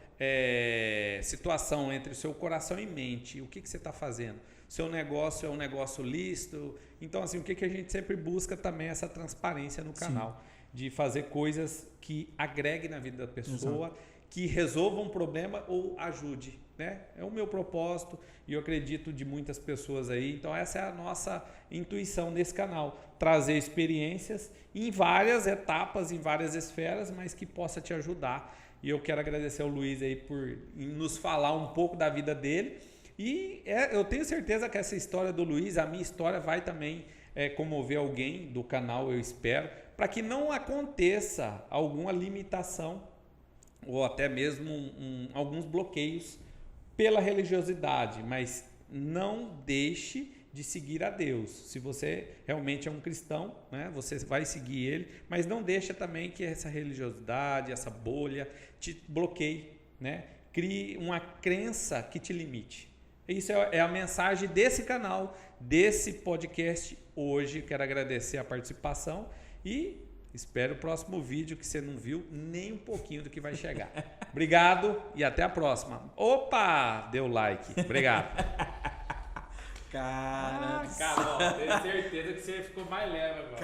situação entre o seu coração e mente. O que você está fazendo? Seu negócio é um negócio lícito. Então, assim, o que a gente sempre busca também é essa transparência no canal. Sim. De fazer coisas que agreguem na vida da pessoa, exato, que resolvam um problema ou ajude, né? É o meu propósito e eu acredito de muitas pessoas aí. Então, essa é a nossa intuição nesse canal. Trazer experiências em várias etapas, em várias esferas, mas que possa te ajudar. E eu quero agradecer ao Luiz aí por nos falar um pouco da vida dele. E eu tenho certeza que essa história do Luiz, a minha história, vai também comover alguém do canal, eu espero, para que não aconteça alguma limitação ou até mesmo alguns bloqueios pela religiosidade, mas não deixe de seguir a Deus. Se você realmente é um cristão, né, você vai seguir Ele, mas não deixa também que essa religiosidade, essa bolha te bloqueie, né? Crie uma crença que te limite. Isso é a mensagem desse canal, desse podcast hoje. Quero agradecer a participação e espero o próximo vídeo que você não viu nem um pouquinho do que vai chegar. Obrigado e até a próxima. Opa! Deu like. Obrigado. Cara, Carol, tenho certeza que você ficou mais leve agora.